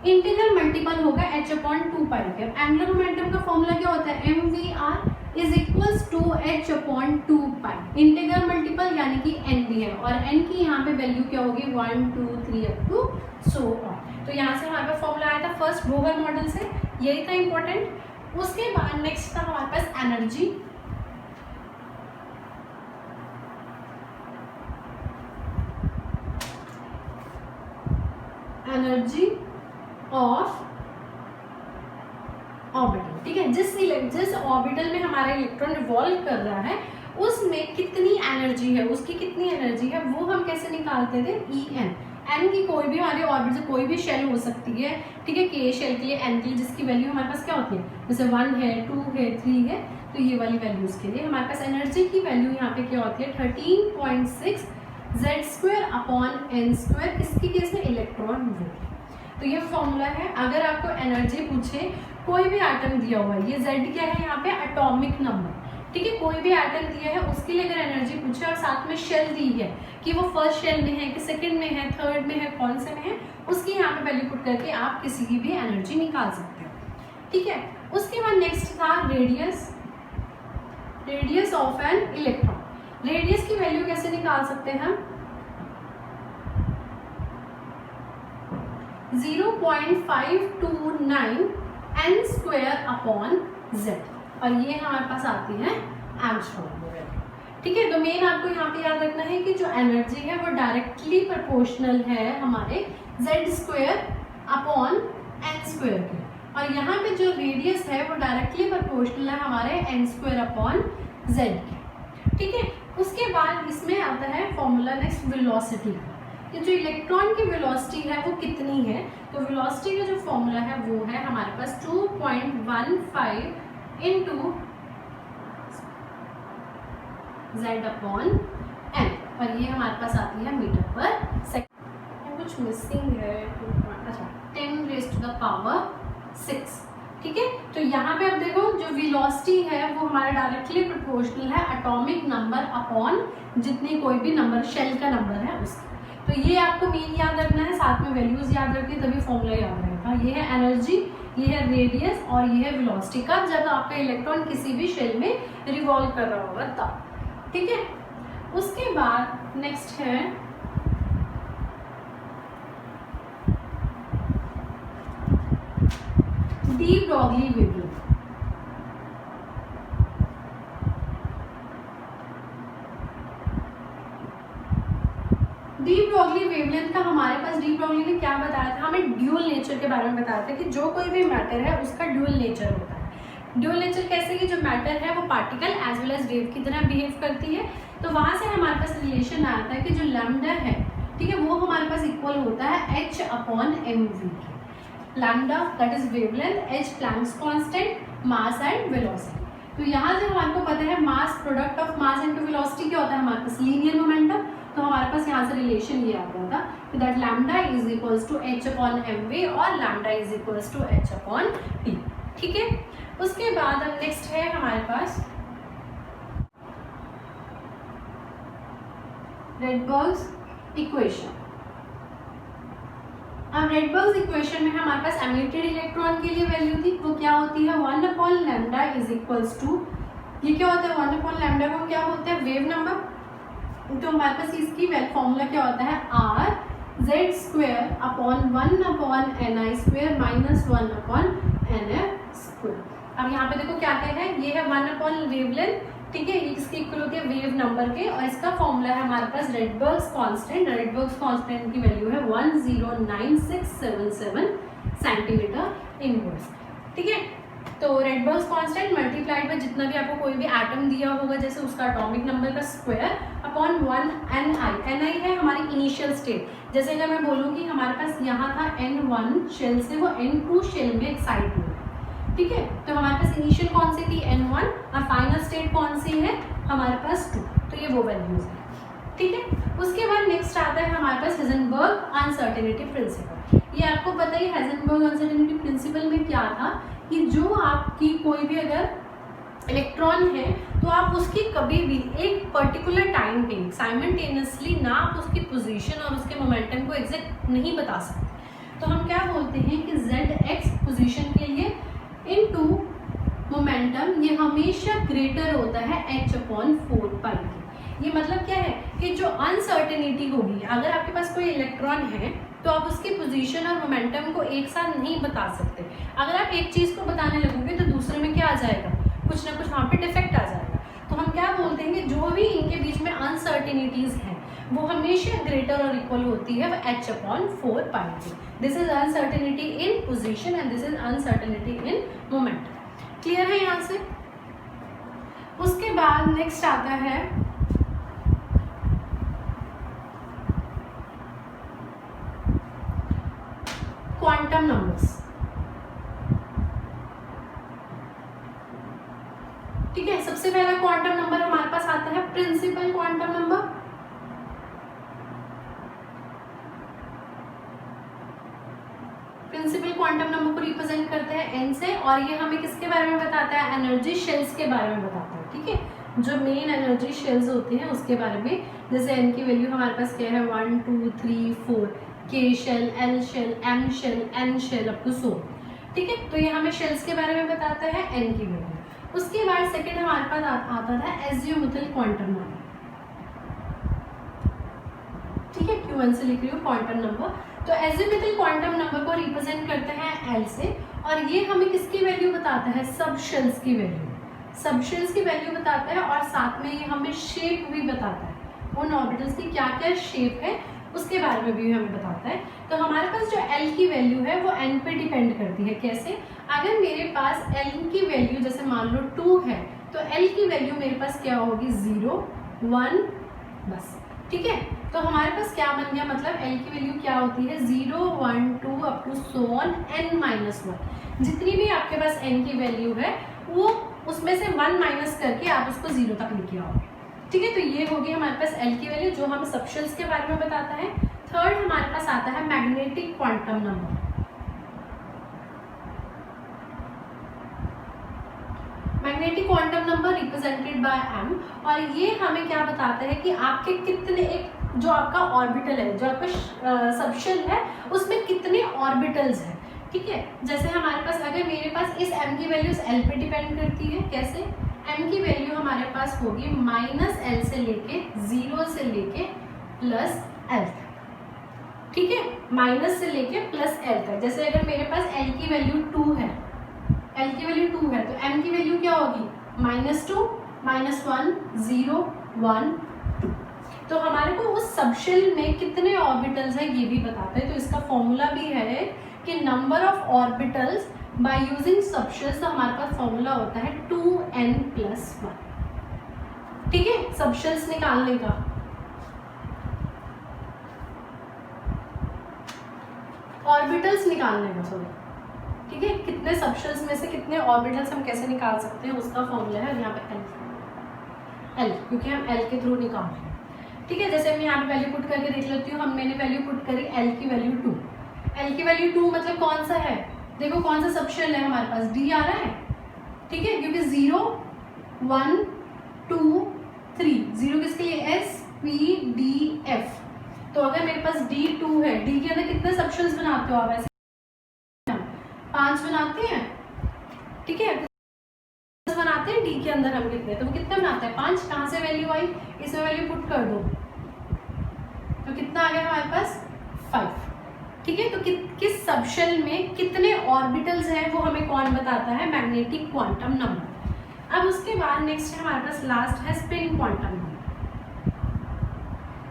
Speaker 1: इंटीग्रल मल्टीपल होगा h अपॉन 2π के। एंगुलर मोमेंटम का फॉर्मूला क्या होता है? mvr is equals to h upon 2π। Integral multiple यानी कि n भी है, और n की यहाँ पे वैल्यू क्या होगी? 1 2 3 अप टू सो ऑन। तो यहाँ से हमारे पास फॉर्मूला आया था फर्स्ट बोहर मॉडल से, यही था इंपॉर्टेंट। उसके बाद नेक्स्ट था हमारे पास एनर्जी। Energy of orbital. ठीक है, जिस ऑर्बिटल में हमारा इलेक्ट्रॉन रिवॉल्व कर रहा है उसमें कितनी एनर्जी है, उसकी कितनी एनर्जी है, वो हम कैसे निकालते थे? En। एन की कोई भी हमारे ऑर्बिटल कोई भी शेल हो सकती है। ठीक है, के शेल के लिए, एन के लिए, जिसकी वैल्यू हमारे पास क्या होती है? जैसे 1 है, 2 है, 3 है, तो ये वाली वैल्यूज के लिए हमारे पास एनर्जी की वैल्यू यहाँ पे क्या होती है? 13.6 Z² अपॉन n²। किसकी केस में? Electron volt. तो ये फॉर्मूला है। अगर आपको एनर्जी पूछे, कोई भी एटम दिया हुआ है, ये Z क्या है यहाँ पे? Atomic number. ठीक है, कोई भी एटम दिया है उसके लिए अगर एनर्जी पूछे और साथ में शेल दी है कि वो फर्स्ट शेल में है कि सेकंड में है, थर्ड में है, कौन से में है, उसकी यहाँ पे वैल्यू पुट करके आप किसी की भी एनर्जी निकाल सकते हो। ठीक है, उसके बाद नेक्स्ट था radius. Radius of an electron. Radius की वैल्यू कैसे निकाल सकते हैं हम? 0.529 n² अपॉन z, और ये हमारे पास आती है एंगस्ट्रॉम में। ठीक है, तो मेन आपको यहाँ पे याद रखना है कि जो एनर्जी है वो डायरेक्टली प्रोपोर्शनल है हमारे z² अपॉन n² के, और यहाँ पे जो रेडियस है वो डायरेक्टली प्रोपोर्शनल है हमारे n² अपॉन z के। ठीक है, उसके बाद इसमें आता है फॉर्मूला नेक्स्ट वेलोसिटी का, कि जो इलेक्ट्रॉन की वेलोसिटी है वो कितनी है। तो वेलोसिटी का जो फॉर्मूला है वो है हमारे पास 2.15 इंटू z अपॉन n, और ये हमारे पास आती है मीटर पर सेकंड। कुछ मिसिंग है, अच्छा 10⁻⁶। ठीक है, तो यहाँ पे आप देखो जो वेलोसिटी है वो हमारा डायरेक्टली प्रोपोर्शनल है एटॉमिक नंबर अपॉन जितनी कोई भी नंबर शेल का नंबर है उसका। तो ये आपको मेन याद रखना है, साथ में वैल्यूज याद रखिए तभी फॉर्मूला याद रहेगा। ये है एनर्जी, ये है रेडियस और ये है वेलोसिटी का, जब आपका इलेक्ट्रॉन किसी भी शेल में रिवॉल्व कर रहा होगा तब। ठीक है, उसके बाद नेक्स्ट है de Broglie wavelength. De Broglie wavelength का हमारे पास डी ब्रॉगली ने क्या बताया था? हमें ड्यूल नेचर के बारे में बताया था कि जो कोई भी मैटर है उसका ड्यूल नेचर होता है। ड्यूल नेचर कैसे कि जो मैटर है वो particle as well as wave की तरह बिहेव करती है। तो वहां से हमारे पास रिलेशन आया था कि जो लैम्डा है, ठीक है, वो हमारे पास इक्वल होता है h अपॉन mv के। Lambda that is wavelength, h Planck's constant, mass and velocity. तो यहाँ से हमारे को पता है मास product of mass into velocity क्या होता है हमारे पास? Linear momentum. तो हमारे पास यहाँ से रिलेशन ये आता था कि that lambda is equals to h upon mv और lambda is equals to h upon t। ठीक है, उसके बाद अब नेक्स्ट है हमारे पास रेडबर्ग्स इक्वेशन। अब रेडबर्ग्स इक्वेशन में हमारे पास एमिटेड इलेक्ट्रॉन के लिए वैल्यू थी, वो क्या होती है? 1 upon lambda is equals to, ये क्या होता है? 1 अपॉन लैम्डा को क्या बोलते हैं? Wave number. तो हमारे पास इसकी फॉर्मूला क्या होता है, are Z square upon 1/ni² minus 1/nf²। अब यहाँ पे देखो क्या क्या है, ये है 1 वेवलेंथ, ठीक है, इसकी इक्वल होती है वेव नंबर के, और इसका फॉर्मूला है हमारे पास रेडबर्ग्स कांस्टेंट। रेडबर्ग्स कांस्टेंट की वैल्यू है 109677 सेंटीमीटर इनवर्स, ठीक है। तो रेडबर्ग्स कांस्टेंट मल्टीप्लाइड बाय जितना भी आपको कोई भी एटम दिया होगा जैसे उसका एटॉमिक नंबर का स्क्वायर अपॉन 1 ni है हमारी इनिशियल स्टेट। जैसे अगर मैं बोलूँ कि हमारे पास यहाँ था n1 शेल से वो n2 शेल में एक्साइट हुआ, ठीक है, तो हमारे पास इनिशियल कौन सी थी n1 और फाइनल स्टेट कौन सी है हमारे पास 2, तो ये वो वैल्यूज है, ठीक है। उसके बाद नेक्स्ट आता है हमारे पास हाइजेनबर्ग अनसर्टेनिटी प्रिंसिपल। ये आपको पता ही हाइजेनबर्ग अनसर्टेनिटी प्रिंसिपल में क्या था कि जो आपकी कोई भी अगर इलेक्ट्रॉन है तो आप उसकी कभी भी एक पर्टिकुलर टाइम पे साइमल्टेनियसली ना आप उसकी पोजीशन और उसके मोमेंटम को एग्जैक्ट नहीं बता सकते। तो हम क्या बोलते हैं कि zx पोजीशन के लिए इनटू मोमेंटम ये हमेशा ग्रेटर होता है h/4π के। ये मतलब क्या है कि जो अनसर्टेनिटी होगी, अगर आपके पास कोई इलेक्ट्रॉन है तो आप उसकी पोजीशन और मोमेंटम को एक साथ नहीं बता सकते। अगर आप एक चीज़ को बताने लगोगे तो दूसरे में क्या आ जाएगा, कुछ ना कुछ वहाँ पे डिफेक्ट आ जाएगा। तो हम क्या बोलते हैं कि जो भी इनके बीच में अनसर्टेनिटीज हैं वो हमेशा ग्रेटर और इक्वल होती है h/4π की। This is uncertainty in position and this is uncertainty in momentum. Clear है यहाँ से? उसके बाद नेक्स्ट आता है क्वांटम नंबर्स, ठीक है। सबसे पहला क्वांटम नंबर हमारे पास आता है principal quantum number. Principal quantum number को रिप्रेजेंट करते हैं n से, और ये हमें किसके बारे में बताता है, एनर्जी शेल्स के बारे में बताता है, ठीक है, जो मेन एनर्जी शेल्स होती हैं उसके बारे में। जैसे n की वैल्यू हमारे पास क्या है 1 2 3 4, k shell, l shell, m shell, n shell up to 100, ठीक है। तो ये हमें शेल्स के बारे में बताता है n की वैल्यू। उसके बाद सेकेंड हमारे पास आता था एजियोमुथल क्वांटम नंबर, ठीक है, Q1 से लिख रही हूँ क्वांटम नंबर। तो एजियोमुथल क्वांटम नंबर को रिप्रेजेंट करते हैं L से, और ये हमें किसकी वैल्यू बताता है, सब शेल्स की वैल्यू, सब शेल्स की वैल्यू बताता है, और साथ में ये हमें शेप भी बताता है, उन ऑर्बिटल्स की क्या क्या शेप है उसके बारे में भी हमें बताता है। तो हमारे पास जो L की वैल्यू है वो n पे डिपेंड करती है। कैसे, अगर मेरे पास L की वैल्यू जैसे मान लो 2 है तो L की वैल्यू मेरे पास क्या होगी 0 1 बस, ठीक है। तो हमारे पास क्या बन गया, मतलब L की वैल्यू क्या होती है 0 1 2 up to so on n-1। जितनी भी आपके पास n की वैल्यू है वो उसमें से 1 माइनस करके आप उसको 0 तक लेके आओगे, ठीक है। तो ये होगी हमारे पास L की वैल्यू जो हम सबशेल्स के बारे में बताता है। थर्ड हमारे पास आता है magnetic quantum number. Magnetic quantum number represented by m, और ये हमें क्या बताता है कि आपके कितने, एक जो आपका ऑर्बिटल है, जो आपका सबशेल है उसमें कितने ऑर्बिटल्स हैं, ठीक है। जैसे हमारे पास अगर मेरे पास इस m की वैल्यू L पे डिपेंड करती है, कैसे, m की वैल्यू हमारे पास होगी -L से लेके 0 से लेके प्लस L तक, ठीक है, माइनस से लेके प्लस L तक। जैसे अगर मेरे पास L की वैल्यू 2 है, L की वैल्यू 2 है तो m की वैल्यू क्या होगी -2 -1 0 1 2। तो हमारे को उस सबशेल में कितने ऑर्बिटल्स हैं ये भी बताते हैं। तो इसका फॉर्मूला भी है कि number of orbitals by using subshells, तो हमारे पास फॉर्मूला होता है 2n+1, ठीक है, सबशेल्स निकालने का। ऑर्बिटल्स निकालने का, सॉरी, ठीक है, कितने सबशेल्स में से कितने ऑर्बिटल्स हम कैसे निकाल सकते हैं उसका फॉर्मूला है यहाँ पे L, क्योंकि हम L के थ्रू निकाल रहे हैं, ठीक है। जैसे मैं यहाँ पे वैल्यू पुट करके देख लेती हूँ, मैंने वैल्यू पुट करी L की वैल्यू 2। L की वैल्यू 2 मतलब कौन सा है, देखो कौन सा सबशेल है हमारे पास, D आ रहा है, ठीक है, क्योंकि 0 1 2 3, 0 किसके लिए S P D F। तो अगर मेरे पास D2 है, D के अंदर कितने सबशेल्स बनाते हो आप, ऐसे 5 बनाते हैं, ठीक है, बनाते हैं D के अंदर हम कितने, तो वो कितना बनाता है 5। कहाँ से वैल्यू आई, इसमें वैल्यू पुट कर दो तो कितना आ गया हमारे पास 5। ठीक है, तो किस सबशेल में कितने ऑर्बिटल्स हैं वो हमें कौन बताता है, मैग्नेटिक क्वांटम नंबर। अब उसके बाद नेक्स्ट हमारे पास लास्ट है spin quantum number.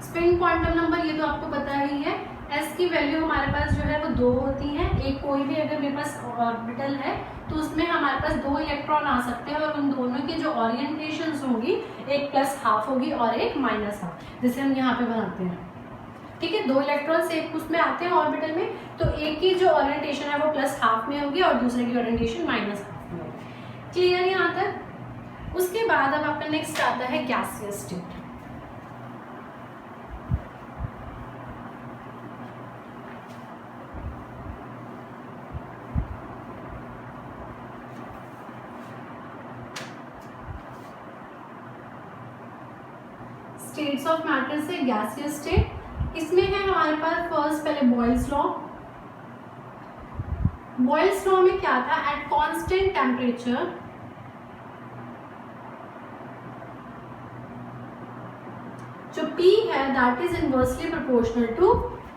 Speaker 1: Spin quantum number ये तो आपको पता ही है, एस की वैल्यू हमारे पास जो है वो 2 होती है। एक कोई भी अगर मेरे पास ऑर्बिटल है तो उसमें हमारे पास 2 इलेक्ट्रॉन आ सकते हैं और उन दोनों की जो ओरिएंटेशंस होंगी, एक +½ होगी और एक -½ जैसे हम यहाँ पे बनाते हैं। ठीक है, 2 इलेक्ट्रॉन्स एक उसमें आते हैं ऑर्बिटल में, तो एक की जो ओरिएंटेशन है वो +½ में होगी और दूसरे की ओरिएंटेशन -½ में होगी। क्लियर यहाँ तक। उसके बाद अब आपका नेक्स्ट आता है gaseous state. States of matter से गैसियस स्टेट, इसमें है हमारे पास फर्स्ट पहले बॉयल्स लॉ। बॉयल्स लॉ में क्या था, एट कांस्टेंट टेम्परेचर जो P है that is inversely proportional to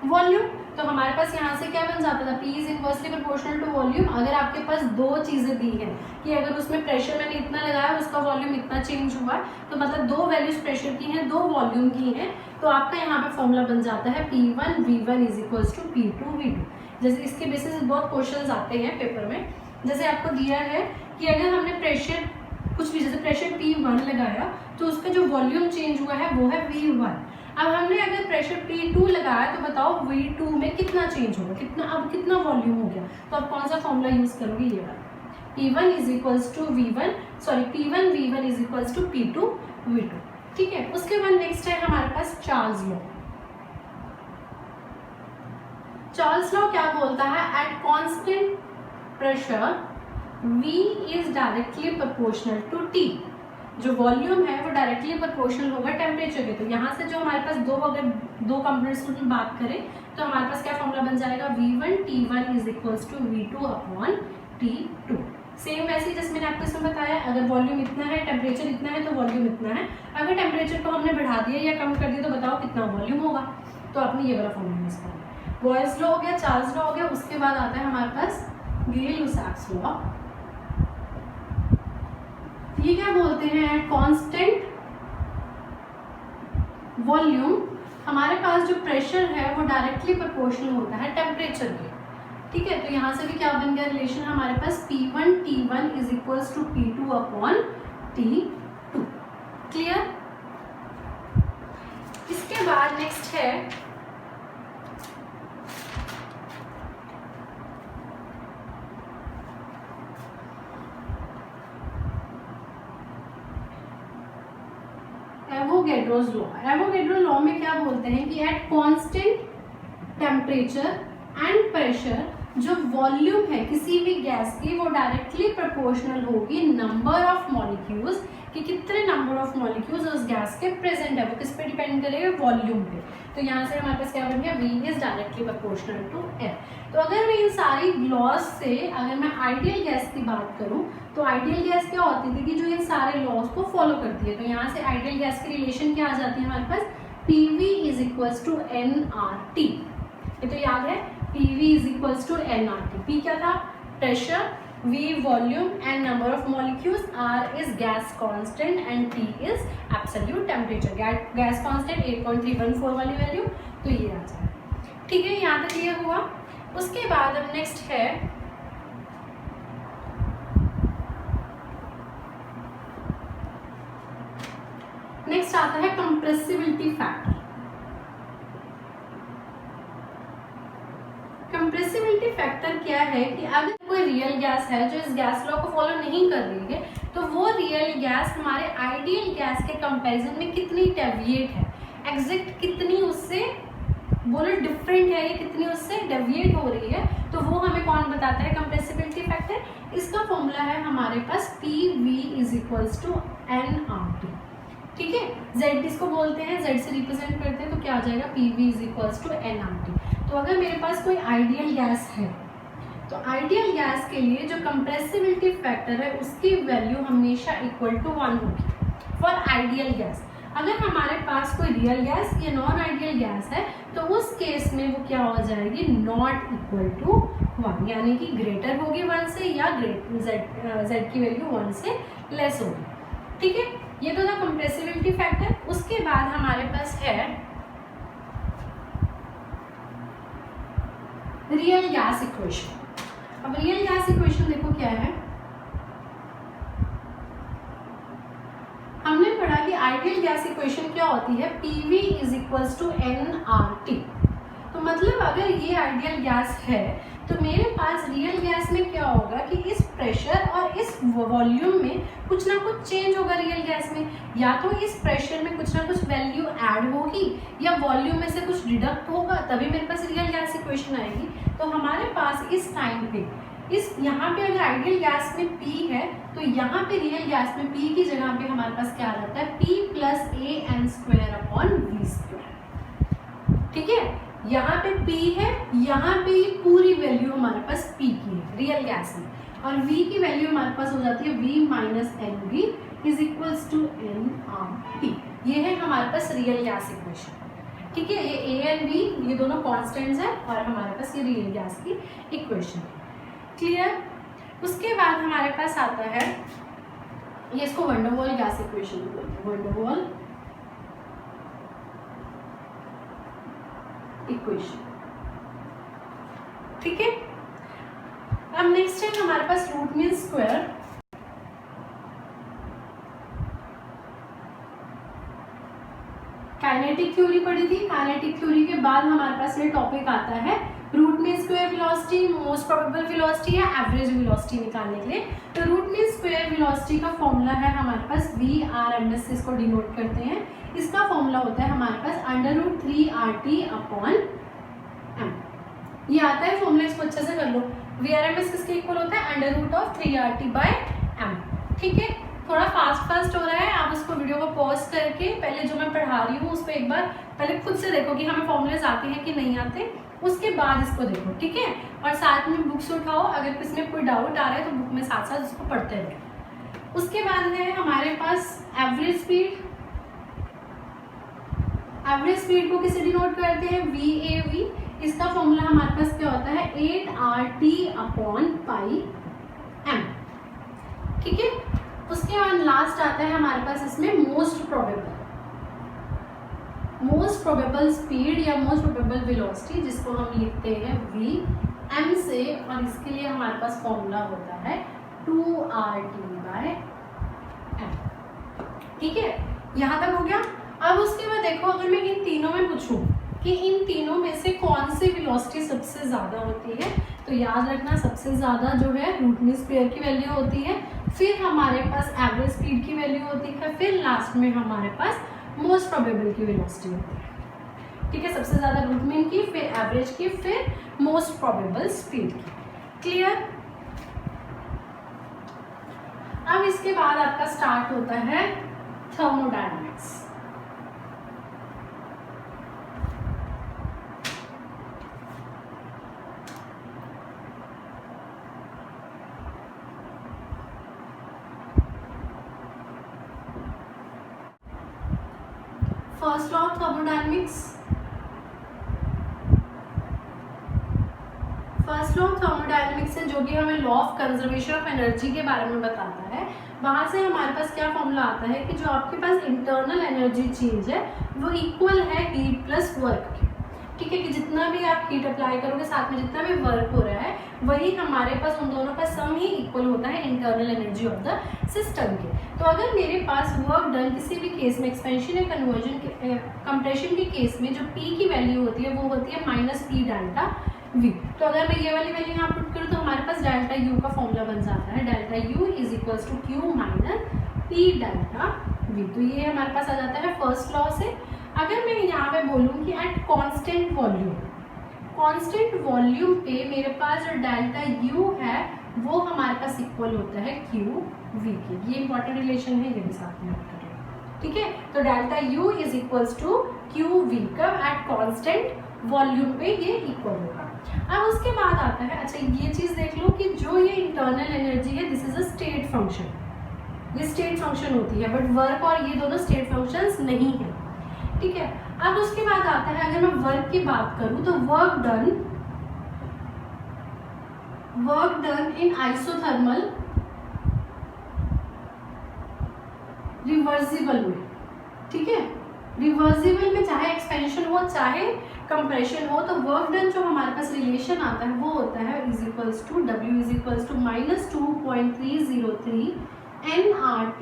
Speaker 1: volume. तो हमारे पास यहाँ से क्या बन जाता था, P is inversely proportional to volume. अगर आपके पास 2 चीजें दी हैं कि अगर उसमें प्रेशर मैंने इतना लगाया उसका वॉल्यूम इतना चेंज हुआ, तो मतलब 2 वैल्यूज प्रेशर की हैं, 2 वॉल्यूम की हैं, तो आपका यहाँ पे फॉर्मूला बन जाता है P1 V1 is equals to P2 V2। जैसे इसके बेसिस बहुत क्वेश्चन आते हैं पेपर में। जैसे आपको दिया है कि अगर हमने प्रेशर कुछ भी, जैसे प्रेशर P1 लगाया तो उसका जो वॉल्यूम चेंज हुआ है वो है V1। अब हमने अगर प्रेशर P2 लगाया तो बताओ V2 में कितना चेंज होगा, कितना, अब कितना वॉल्यूम हो गया। तो आप कौन सा फॉर्मूला यूज करोगे, ये वाला P1 is equals to V1, sorry P1 V1 is equals to P2 V2। ठीक है, उसके बाद नेक्स्ट है हमारे पास चार्ल्स लॉ। चार्ल्स लॉ क्या बोलता है, at constant pressure V is directly proportional to T। जो वॉल्यूम है वो डायरेक्टली प्रोपोर्शनल होगा टेम्परेचर के। तो यहाँ से जो हमारे पास अगर दो कंपोनेंट्स की बात करें तो हमारे पास क्या फॉर्मूला बन जाएगा, V1 T1 is equals to V2 upon T2। Same वैसे ही जैसे मैंने आपको इसमें बताया, अगर वॉल्यूम इतना है, टेम्परेचर इतना है तो वॉल्यूम इतना है। अगर टेम्परेचर को हमने बढ़ा दिया या कम कर दिया तो बताओ कितना वॉल्यूम होगा। तो आपने ये वाला फॉर्मूला यूज करना। बॉयल्स लॉ हो गया, चार्ल्स लॉ हो गया, उसके बाद आता है हमारे पास गिल-लुसाक्स लॉ। ये क्या बोलते हैं, कांस्टेंट वॉल्यूम हमारे पास जो प्रेशर है वो डायरेक्टली प्रोपोर्शनल होता है टेम्परेचर के। ठीक है, तो यहाँ से भी क्या बन गया रिलेशन हमारे पास, P1 T1 is equals to P2 upon T2। Clear. इसके बाद नेक्स्ट है एवोगैड्रोस लॉ। एवोगैड्रो लॉ में क्या बोलते हैं कि eight constant temperature and pressure जो वॉल्यूम है किसी भी गैस की वो डायरेक्टली प्रोपोर्शनल होगी नंबर ऑफ मॉलिक्यूल्स, कि कितने नंबर ऑफ मॉलिक्यूल्स उस गैस के प्रेजेंट है, वो किस पे डिपेंड करेगा, वॉल्यूम पे। तो यहाँ से हमारे पास क्या बन गया, V is directly proportional to F। तो अगर मैं इन सारी लॉज से अगर मैं आइडियल गैस की बात करूँ तो आइडियल गैस क्या होती थी कि जो इन सारे लॉज को फॉलो करती है। तो यहाँ से आइडियल गैस की रिलेशन क्या आ जाती है हमारे पास, PV is equals to nRT। ये तो याद है, PV is equals to nRT। P क्या था, pressure, V volume and number of molecules, R is gas constant and T is absolute temperature. Gas constant 8.314 वाली वैल्यू, तो ये आ जाए। ठीक है, यहाँ तक ये हुआ। उसके बाद अब नेक्स्ट है नेक्स्ट आता है कंप्रेसिबिलिटी फैक्टर। कंप्रेसिबिलिटी फैक्टर क्या है कि अगर कोई रियल गैस है जो इस गैस लॉ को फॉलो नहीं कर रही है तो वो रियल गैस हमारे आइडियल गैस के कंपैरिजन में कितनी डेविएट है, एग्जैक्ट कितनी उससे बोलो डिफरेंट है, ये कितनी उससे डेविएट हो रही है, तो वो हमें कौन बताता है, कंप्रेसिबिलिटी फैक्टर। इसका फॉर्मूला है हमारे पास PV is equals to nRT। ठीक है, Z इसको बोलते हैं, Z से रिप्रेजेंट करते हैं, तो क्या आ जाएगा, PV is equals to nRT। तो अगर मेरे पास कोई आइडियल गैस है तो आइडियल गैस के लिए जो कंप्रेसिबिलिटी फैक्टर है उसकी वैल्यू हमेशा इक्वल टू 1 होगी फॉर आइडियल गैस। अगर हमारे पास कोई रियल गैस या नॉन आइडियल गैस है तो उस केस में वो क्या हो जाएगी, नॉट इक्वल टू 1, यानी कि ग्रेटर होगी 1 से या z की वैल्यू 1 से लेस होगी। ठीक है, ये तो था कंप्रेसिबिलिटी फैक्टर। उसके बाद हमारे पास है रियल गैस इक्वेशन। अब रियल गैस इक्वेशन देखो क्या है, हमने पढ़ा कि आइडियल गैस इक्वेशन क्या होती है, PV is equals to nRT। तो मतलब अगर ये आइडियल गैस है तो मेरे पास रियल गैस में क्या होगा कि इस प्रेशर और इस वॉल्यूम में कुछ ना कुछ चेंज होगा रियल गैस में, या तो इस प्रेशर में कुछ ना कुछ वैल्यू ऐड होगी या वॉल्यूम में से कुछ डिडक्ट होगा, तभी मेरे पास रियल गैस इक्वेशन आएगी। तो हमारे पास इस टाइम पे इस यहाँ पे अगर आइडियल गैस में P है तो यहाँ पे रियल गैस में P की जगह पे हमारे पास क्या रहता है, P प्लस AN² ठीक है, यहाँ पे P है, यहाँ पे ये पूरी वैल्यू हमारे पास P की है रियल गैस में, और V की वैल्यू हमारे पास हो जाती है V minus NV is equals to nRT। ये है हमारे पास रियल गैस इक्वेशन। ठीक है, ये A एंड V ये दोनों कॉन्स्टेंट्स हैं और हमारे पास ये रियल गैस की इक्वेशन है। क्लियर। उसके बाद हमारे पास आता है, ये इसको वंडरवॉल गैस इक्वेशन बोलते हैं, वंडरवॉल इक्वेशन। ठीक है, अब नेक्स्ट है हमारे पास root mean square. Kinetic theory पढ़ी थी, काइनेटिक थ्योरी के बाद हमारे पास ये टॉपिक आता है root mean square velocity, most probable velocity या एवरेज वेलोसिटी निकालने के लिए। तो रूट मीन स्क्वायर वेलोसिटी का फॉर्मूला है हमारे पास VRMS से इसको डिनोट करते हैं। इसका फॉर्मूला होता है हमारे पास √3RT/m। ये आता है फॉर्मूला, इसको अच्छे से कर लो। VRMS किसके इक्वल होता है, √3RT/m। ठीक है, थोड़ा फास्ट हो रहा है, आप उसको वीडियो को पॉज करके पहले जो मैं पढ़ा रही हूँ उस पर एक बार पहले खुद से देखो कि हमें फॉर्मूलेज आते हैं कि नहीं आते, उसके बाद इसको देखो। ठीक है, और साथ में बुक्स उठाओ, अगर किसी में कोई डाउट आ रहा है तो बुक में साथ साथ उसको पढ़ते रहो। उसके बाद है हमारे पास एवरेज स्पीड। एवरेज स्पीड को किसे डिनोट करते हैं, VAV। इसका फॉर्मूला हमारे पास क्या होता है, 8RT/πm। ठीक है, उसके बाद लास्ट आता है हमारे पास इसमें मोस्ट प्रोबेबल स्पीड या मोस्ट प्रोबेबल वेलोसिटी, जिसको हम लिखते हैं Vm से, और इसके लिए हमारे पास फॉर्मूला होता है 2RT/m। ठीक है, यहाँ तक हो गया। अब उसके बाद देखो, अगर मैं इन तीनों में पूछूं कि इन तीनों में से कौन सी वेलोसिटी सबसे ज़्यादा होती है, तो याद रखना सबसे ज़्यादा जो है रूट मीन स्क्वायर की वैल्यू होती है, फिर हमारे पास एवरेज स्पीड की वैल्यू होती है, फिर लास्ट में हमारे पास मोस्ट प्रोबेबल की वेलोसिटी होती है। ठीक है, सबसे ज़्यादा रूट मीन की, फिर एवरेज की, फिर मोस्ट प्रोबेबल स्पीड की। क्लियर। अब इसके बाद आपका स्टार्ट होता है thermodynamics. First law of thermodynamics. First law of thermodynamics है जो कि हमें law of conservation of energy के बारे में बताता है। वहाँ से हमारे पास क्या फॉर्मूला आता है कि जो आपके पास इंटरनल एनर्जी चेंज है वो इक्वल है हीट प्लस वर्क के। ठीक है, कि जितना भी आप हीट अप्लाई करोगे, साथ में जितना भी वर्क हो रहा है, वही हमारे पास उन दोनों का सम ही इक्वल होता है internal energy of the system के। तो अगर मेरे पास वर्क डन किसी भी केस में, एक्सपेंशन या कन्वर्जन के कंप्रेशन के केस में जो P की वैल्यू होती है वो होती है -P डेल्टा V। तो अगर मैं ये वाली वैल्यू यहाँ पुट करूँ तो हमारे पास डेल्टा U का फॉर्मूला बन जाता है, delta U is equals to Q minus P delta V। तो ये हमारे पास आ जाता है फर्स्ट लॉ से। अगर मैं यहाँ पे बोलूँ कि एट कांस्टेंट वॉल्यूम पे मेरे पास जो डेल्टा U है वो हमारे पास इक्वल होता है QV के। ये इंपॉर्टेंट रिलेशन है, ये भी साथ में रखते हैं। ठीक है, तो delta U is equals to QV कब, एट कांस्टेंट वॉल्यूम पे ये इक्वल होगा। अब उसके बाद आता है, अच्छा ये चीज़ देख लो कि जो ये इंटरनल एनर्जी है this is a state function, ये स्टेट फंक्शन होती है, बट वर्क और ये दोनों स्टेट फंक्शंस नहीं है, ठीक है। अब उसके बाद आता है, अगर मैं वर्क की बात करूं तो work done in isothermal reversible में, ठीक है। रिवर्सिबल में चाहे एक्सपेंशन हो चाहे कंप्रेशन हो, तो वर्क डन जो हमारे पास रिलेशन आता है वो होता है is equals to W is equals to -2.303 nRT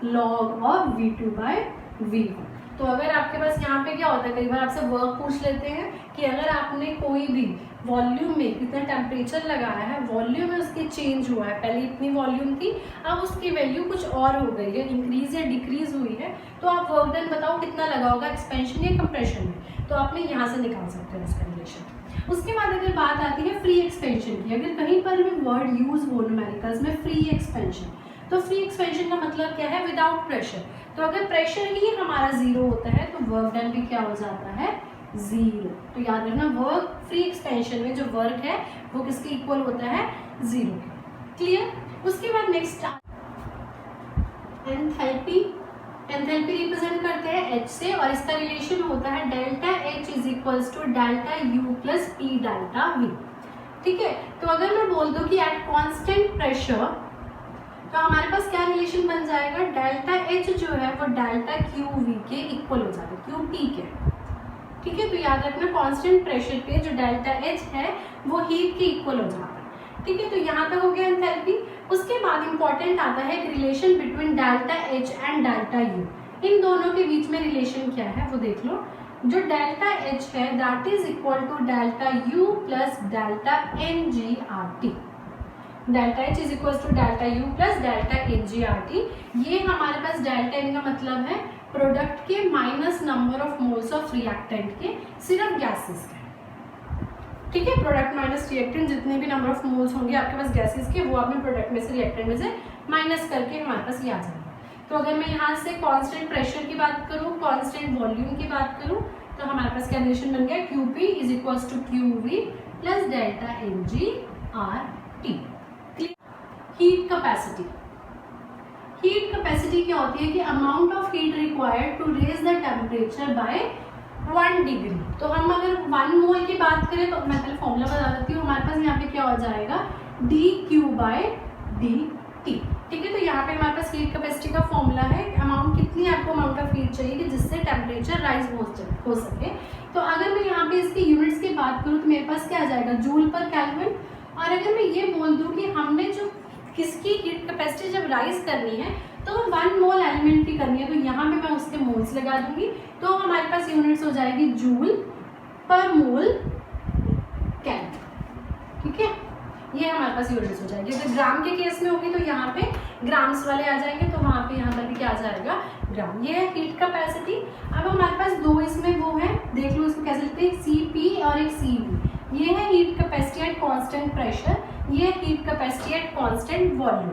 Speaker 1: log of V2 by V1। तो अगर आपके पास यहाँ पे क्या होता है, कई बार आपसे वर्क पूछ लेते हैं कि अगर आपने कोई भी वॉल्यूम में कितना टेम्परेचर लगाया है, वॉल्यूम में उसकी चेंज हुआ है, पहले इतनी वॉल्यूम थी अब उसकी वैल्यू कुछ और हो गई है, इंक्रीज या डिक्रीज हुई है, तो आप वर्क डन बताओ कितना लगा होगा, एक्सपेंशन या कंप्रेशन में, तो आपने यहाँ से निकाल सकते हैं उसका रिलेशन। उसके बाद अगर बात आती है फ्री एक्सपेंशन की, अगर कहीं पर भी वर्ड यूज हो न्यूमेरिकल्स में फ्री एक्सपेंशन, तो फ्री एक्सपेंशन का मतलब क्या है, विदाउट प्रेशर। तो अगर प्रेशर ही हमारा जीरो होता है तो वर्क डन भी क्या हो जाता है, जीरो। तो याद रखना वर्क फ्री एक्सपेंशन में जो वर्क है वो किसके इक्वल होता है, जीरो के। क्लियर। उसके बाद नेक्स्ट एंथैल्पी, एंथैल्पी रिप्रेजेंट करते हैं H से और इसका रिलेशन होता है delta H is equals to delta U plus P delta V, ठीक है। तो अगर मैं बोल दूं कि एट कांस्टेंट प्रेशर, तो हमारे पास क्या रिलेशन बन जाएगा, डेल्टा H जो है वो डेल्टा QV के इक्वल हो जाता है, QP के, ठीक है। तो याद रखना कांस्टेंट प्रेशर पे जो डेल्टा H है वो हीट के इक्वल हो जाता है, ठीक है। तो यहाँ तक हो गया एंथैल्पी। उसके बाद इंपॉर्टेंट आता है एक relation between delta H and delta U, इन दोनों के बीच में रिलेशन क्या है वो देख लो। जो डेल्टा H है that is equal to delta U plus delta NGRT, delta H is equal to delta U plus delta NGRT। ये हमारे पास डेल्टा N का मतलब है प्रोडक्ट के minus number of moles of reactant के, सिर्फ गैसेस के, ठीक है। प्रोडक्ट माइनस रिएक्टेंट, जितने भी नंबर ऑफ मोल्स होंगे आपके पास गैसेस के वो आपने प्रोडक्ट में से रिएक्टेंट में से माइनस करके हमारे पास ये आ जाएगा। तो अगर मैं यहाँ से कांस्टेंट प्रेशर की बात करूँ, कांस्टेंट वॉल्यूम की बात करूँ, तो हमारे पास क्या रिलेशन बन गया, QP is equals to QV plus delta NGRT। Heat capacity, heat capacity क्या होती है कि amount of heat required to raise the temperature by 1 degree. तो हम अगर 1 मोल की बात करें तो मैं पहले फॉर्मूला बता देती हूँ, हमारे पास यहाँ पे क्या हो जाएगा, dQ/dt, ठीक है। तो यहाँ पे हमारे पास हीट कैपेसिटी का फॉर्मूला है, अमाउंट कितनी आपको अमाउंट ऑफ हीट चाहिए कि जिससे टेम्परेचर राइज हो सके। तो अगर मैं यहाँ पे इसकी यूनिट्स की बात करूँ तो मेरे पास क्या आ जाएगा, जूल पर केल्विन। और अगर मैं ये बोल दूँ कि हमने जो किसकी हीट कैपेसिटी जब राइज करनी है तो 1 मोल एलिमेंट की करनी है, तो यहाँ पे मैं उसके मोल्स लगा दूंगी, तो हमारे पास यूनिट्स हो जाएगी जूल पर मोल केल्विन, ठीक है। ये हमारे पास यूनिट्स हो जाएगी। अगर ग्राम के केस में होगी तो यहाँ पे ग्राम्स वाले आ जाएंगे, तो वहाँ पे यहाँ पर भी क्या आ जाएगा, ग्राम। ये है हीट कैपेसिटी। अब हमारे पास दो इसमें वो है, देख लो इसको कैसे लिखते हैं, CP और एक CV। ये है heat capacity at constant pressure, ये heat capacity at constant volume.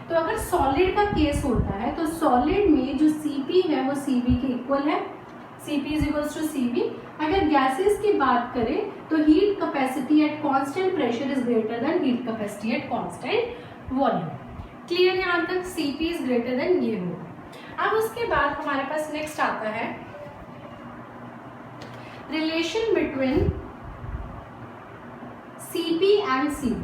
Speaker 1: तो अगर सॉलिड का केस होता है तो सॉलिड में जो Cp है वो Cv के इक्वल है, Cp is equals to Cv। अगर गैसेस की बात करें तो heat capacity at constant pressure is greater than heat capacity at constant volume. Clear यहाँ तक, Cp इज ग्रेटर देन ये होगा। अब उसके बाद हमारे पास नेक्स्ट आता है relation between Cp and Cv।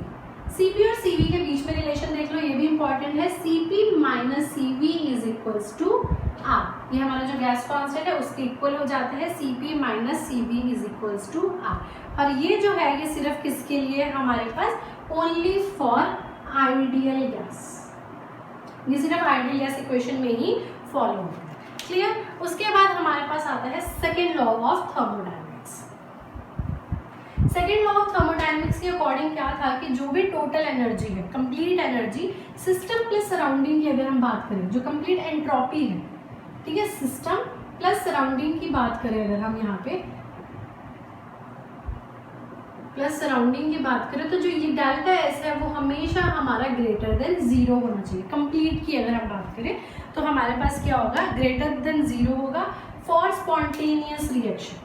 Speaker 1: Cp और Cv के बीच में रिलेशन देख लो, ये भी इंपॉर्टेंट है। Cp minus Cv is equals to R, ये हमारा जो गैस कांस्टेंट है उसके इक्वल हो जाता है, Cp minus Cv is equals to R। और ये जो है ये सिर्फ किसके लिए हमारे पास, ओनली फॉर आइडियल गैस, ये सिर्फ आइडियल गैस इक्वेशन में ही फॉलो होता है। क्लियर। उसके बाद हमारे पास आता है second law of thermodynamics. Second law of thermodynamics के अकॉर्डिंग क्या था कि जो भी टोटल एनर्जी है, complete energy system plus surrounding की अगर हम बात करें, जो कंप्लीट एंट्रोपी है, ठीक है, सिस्टम प्लस सराउंडिंग की बात करें अगर हम यहाँ पे प्लस सराउंडिंग की बात करें, तो जो ये डेल्टा एस है वो हमेशा हमारा ग्रेटर देन 0 होना चाहिए। कंप्लीट की अगर हम बात करें तो हमारे पास क्या होगा, ग्रेटर देन 0 होगा for spontaneous reaction.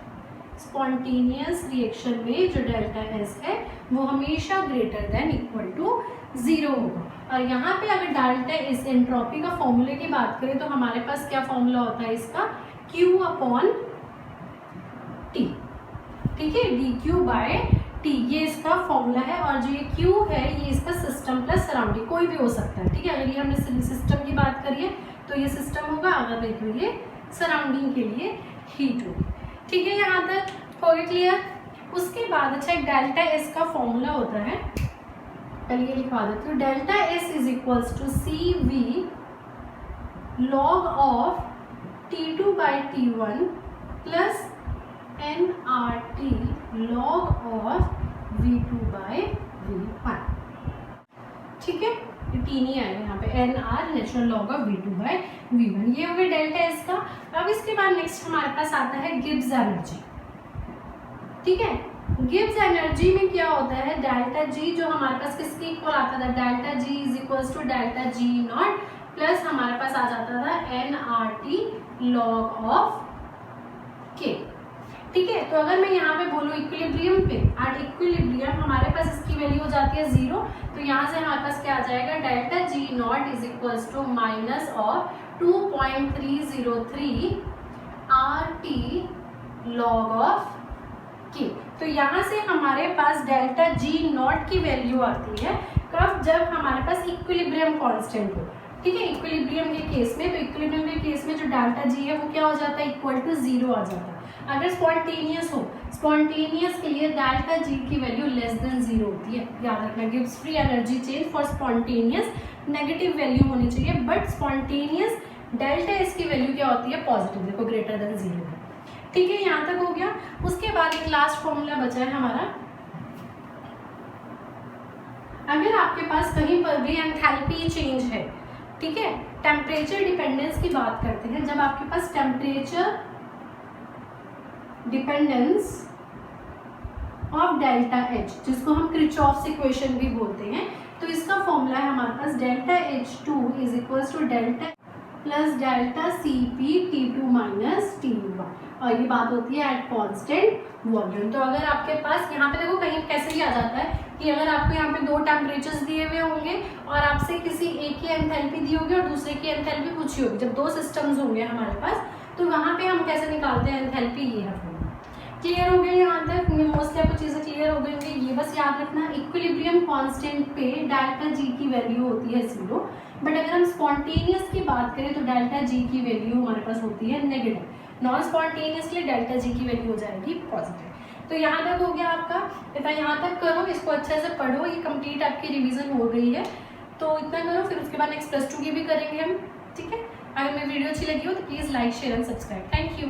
Speaker 1: Spontaneous reaction में जो डेल्टा एस है वो हमेशा ग्रेटर देन इक्वल टू 0 होगा। और यहाँ पे अगर डेल्टा एस एंट्रोपी का फॉर्मूले की बात करें तो हमारे पास क्या फॉर्मूला होता है इसका, Q अपॉन T, ठीक है, dQ बाय T, ये इसका फॉर्मूला है। और जो ये Q है ये इसका सिस्टम प्लस सराउंडिंग कोई भी हो सकता है, ठीक है। अगर ये हमने सिस्टम की बात करी है तो ये सिस्टम होगा, अगर देखो ये सराउंडिंग के लिए हीट होगी, ठीक है। यहाँ तक हो गया क्लियर। उसके बाद अच्छा एक डेल्टा एस का फॉर्मूला होता है, पहले ये लिखवा देती हूँ। Delta S is equals to C V log of T2 by T1 plus nRT log of V2 by V1, ठीक है। टी नहीं आएगा यहाँ पे, NR natural log of V2 by V1, ये हो गया डेल्टा एस का। अब इसके बाद नेक्स्ट हमारे पास आता है गिब्स एनर्जी, ठीक है। गिब्स एनर्जी में क्या होता है, डेल्टा जी जो हमारे पास किसके इक्वल आता था, delta G is equals to delta G naught plus हमारे पास आ जाता था nRT log ऑफ K, ठीक है। तो अगर मैं यहाँ पे बोलूँ इक्विलिब्रियम पे, एट इक्विलिब्रियम हमारे पास इसकी वैल्यू हो जाती है 0, तो यहाँ से हमारे पास क्या आ जाएगा, delta G naught is equals to minus of 2.303 RT log of K। तो यहाँ से हमारे पास डेल्टा जी नॉट की वैल्यू आती है कब, जब हमारे पास इक्विलिब्रियम कांस्टेंट हो, ठीक है। इक्विलिब्रियम के केस में, तो इक्विलिब्रियम के केस में जो डेल्टा जी है वो क्या हो जाता है, इक्वल टू 0 आ जाता है। अगर स्पॉन्टेनियस हो, स्पॉन्टेनियस के लिए डेल्टा जी की वैल्यू लेस देन 0 होती है, याद रखना। Gibbs free energy change for spontaneous negative value होनी चाहिए, बट स्पॉन्टेनियस डेल्टा एस की वैल्यू क्या होती है, पॉजिटिव, देखो ग्रेटर देन 0 है, ठीक है। यहाँ तक हो गया। उसके बाद एक लास्ट फॉर्मूला बचा है हमारा, अगर आपके पास कहीं पर भी एंथैल्पी चेंज है, ठीक है, टेम्परेचर डिपेंडेंस की बात करते हैं, जब आपके पास temperature dependence of delta H, जिसको हम क्रिचॉफ्स इक्वेशन भी बोलते हैं, तो इसका फॉर्मूला है हमारे पास delta H2 is equals to delta plus delta Cp T2 minus T1, और ये बात होती है एट कांस्टेंट वॉल्यूम। तो अगर आपके पास यहाँ पे देखो कहीं कैसे भी आ जाता है कि अगर आपको यहाँ पे दो टेम्परेचर्स दिए हुए होंगे और आपसे किसी एक की एंथैल्पी दी होगी और दूसरे की एंथैल्पी पूछी होगी, जब दो सिस्टम्स होंगे हमारे पास, तो वहाँ पे हम कैसे निकालते हैं एंथैल्पी, ये है। क्लियर हो गया यहाँ तक, मोस्टली आपको चीज़ें क्लियर हो गई होंगी। ये बस याद रखना, इक्विलिब्रियम कांस्टेंट पे डेल्टा जी की वैल्यू होती है 0, बट अगर हम स्पॉन्टेनियस की बात करें तो डेल्टा जी की वैल्यू हमारे पास होती है नेगेटिव। नॉन स्पॉन्टेनियस के लिए डेल्टा जी की वैल्यू हो जाएगी पॉजिटिव। तो यहाँ तक हो गया आपका, इतना यहाँ तक करो, इसको अच्छे से पढ़ो, ये कंप्लीट आपकी रिवीजन हो गई है। तो इतना करो, फिर उसके बाद नेक्स्ट +2 की भी करेंगे हम, ठीक है। अगर मेरी वीडियो अच्छी लगी हो तो please like share and subscribe. Thank you.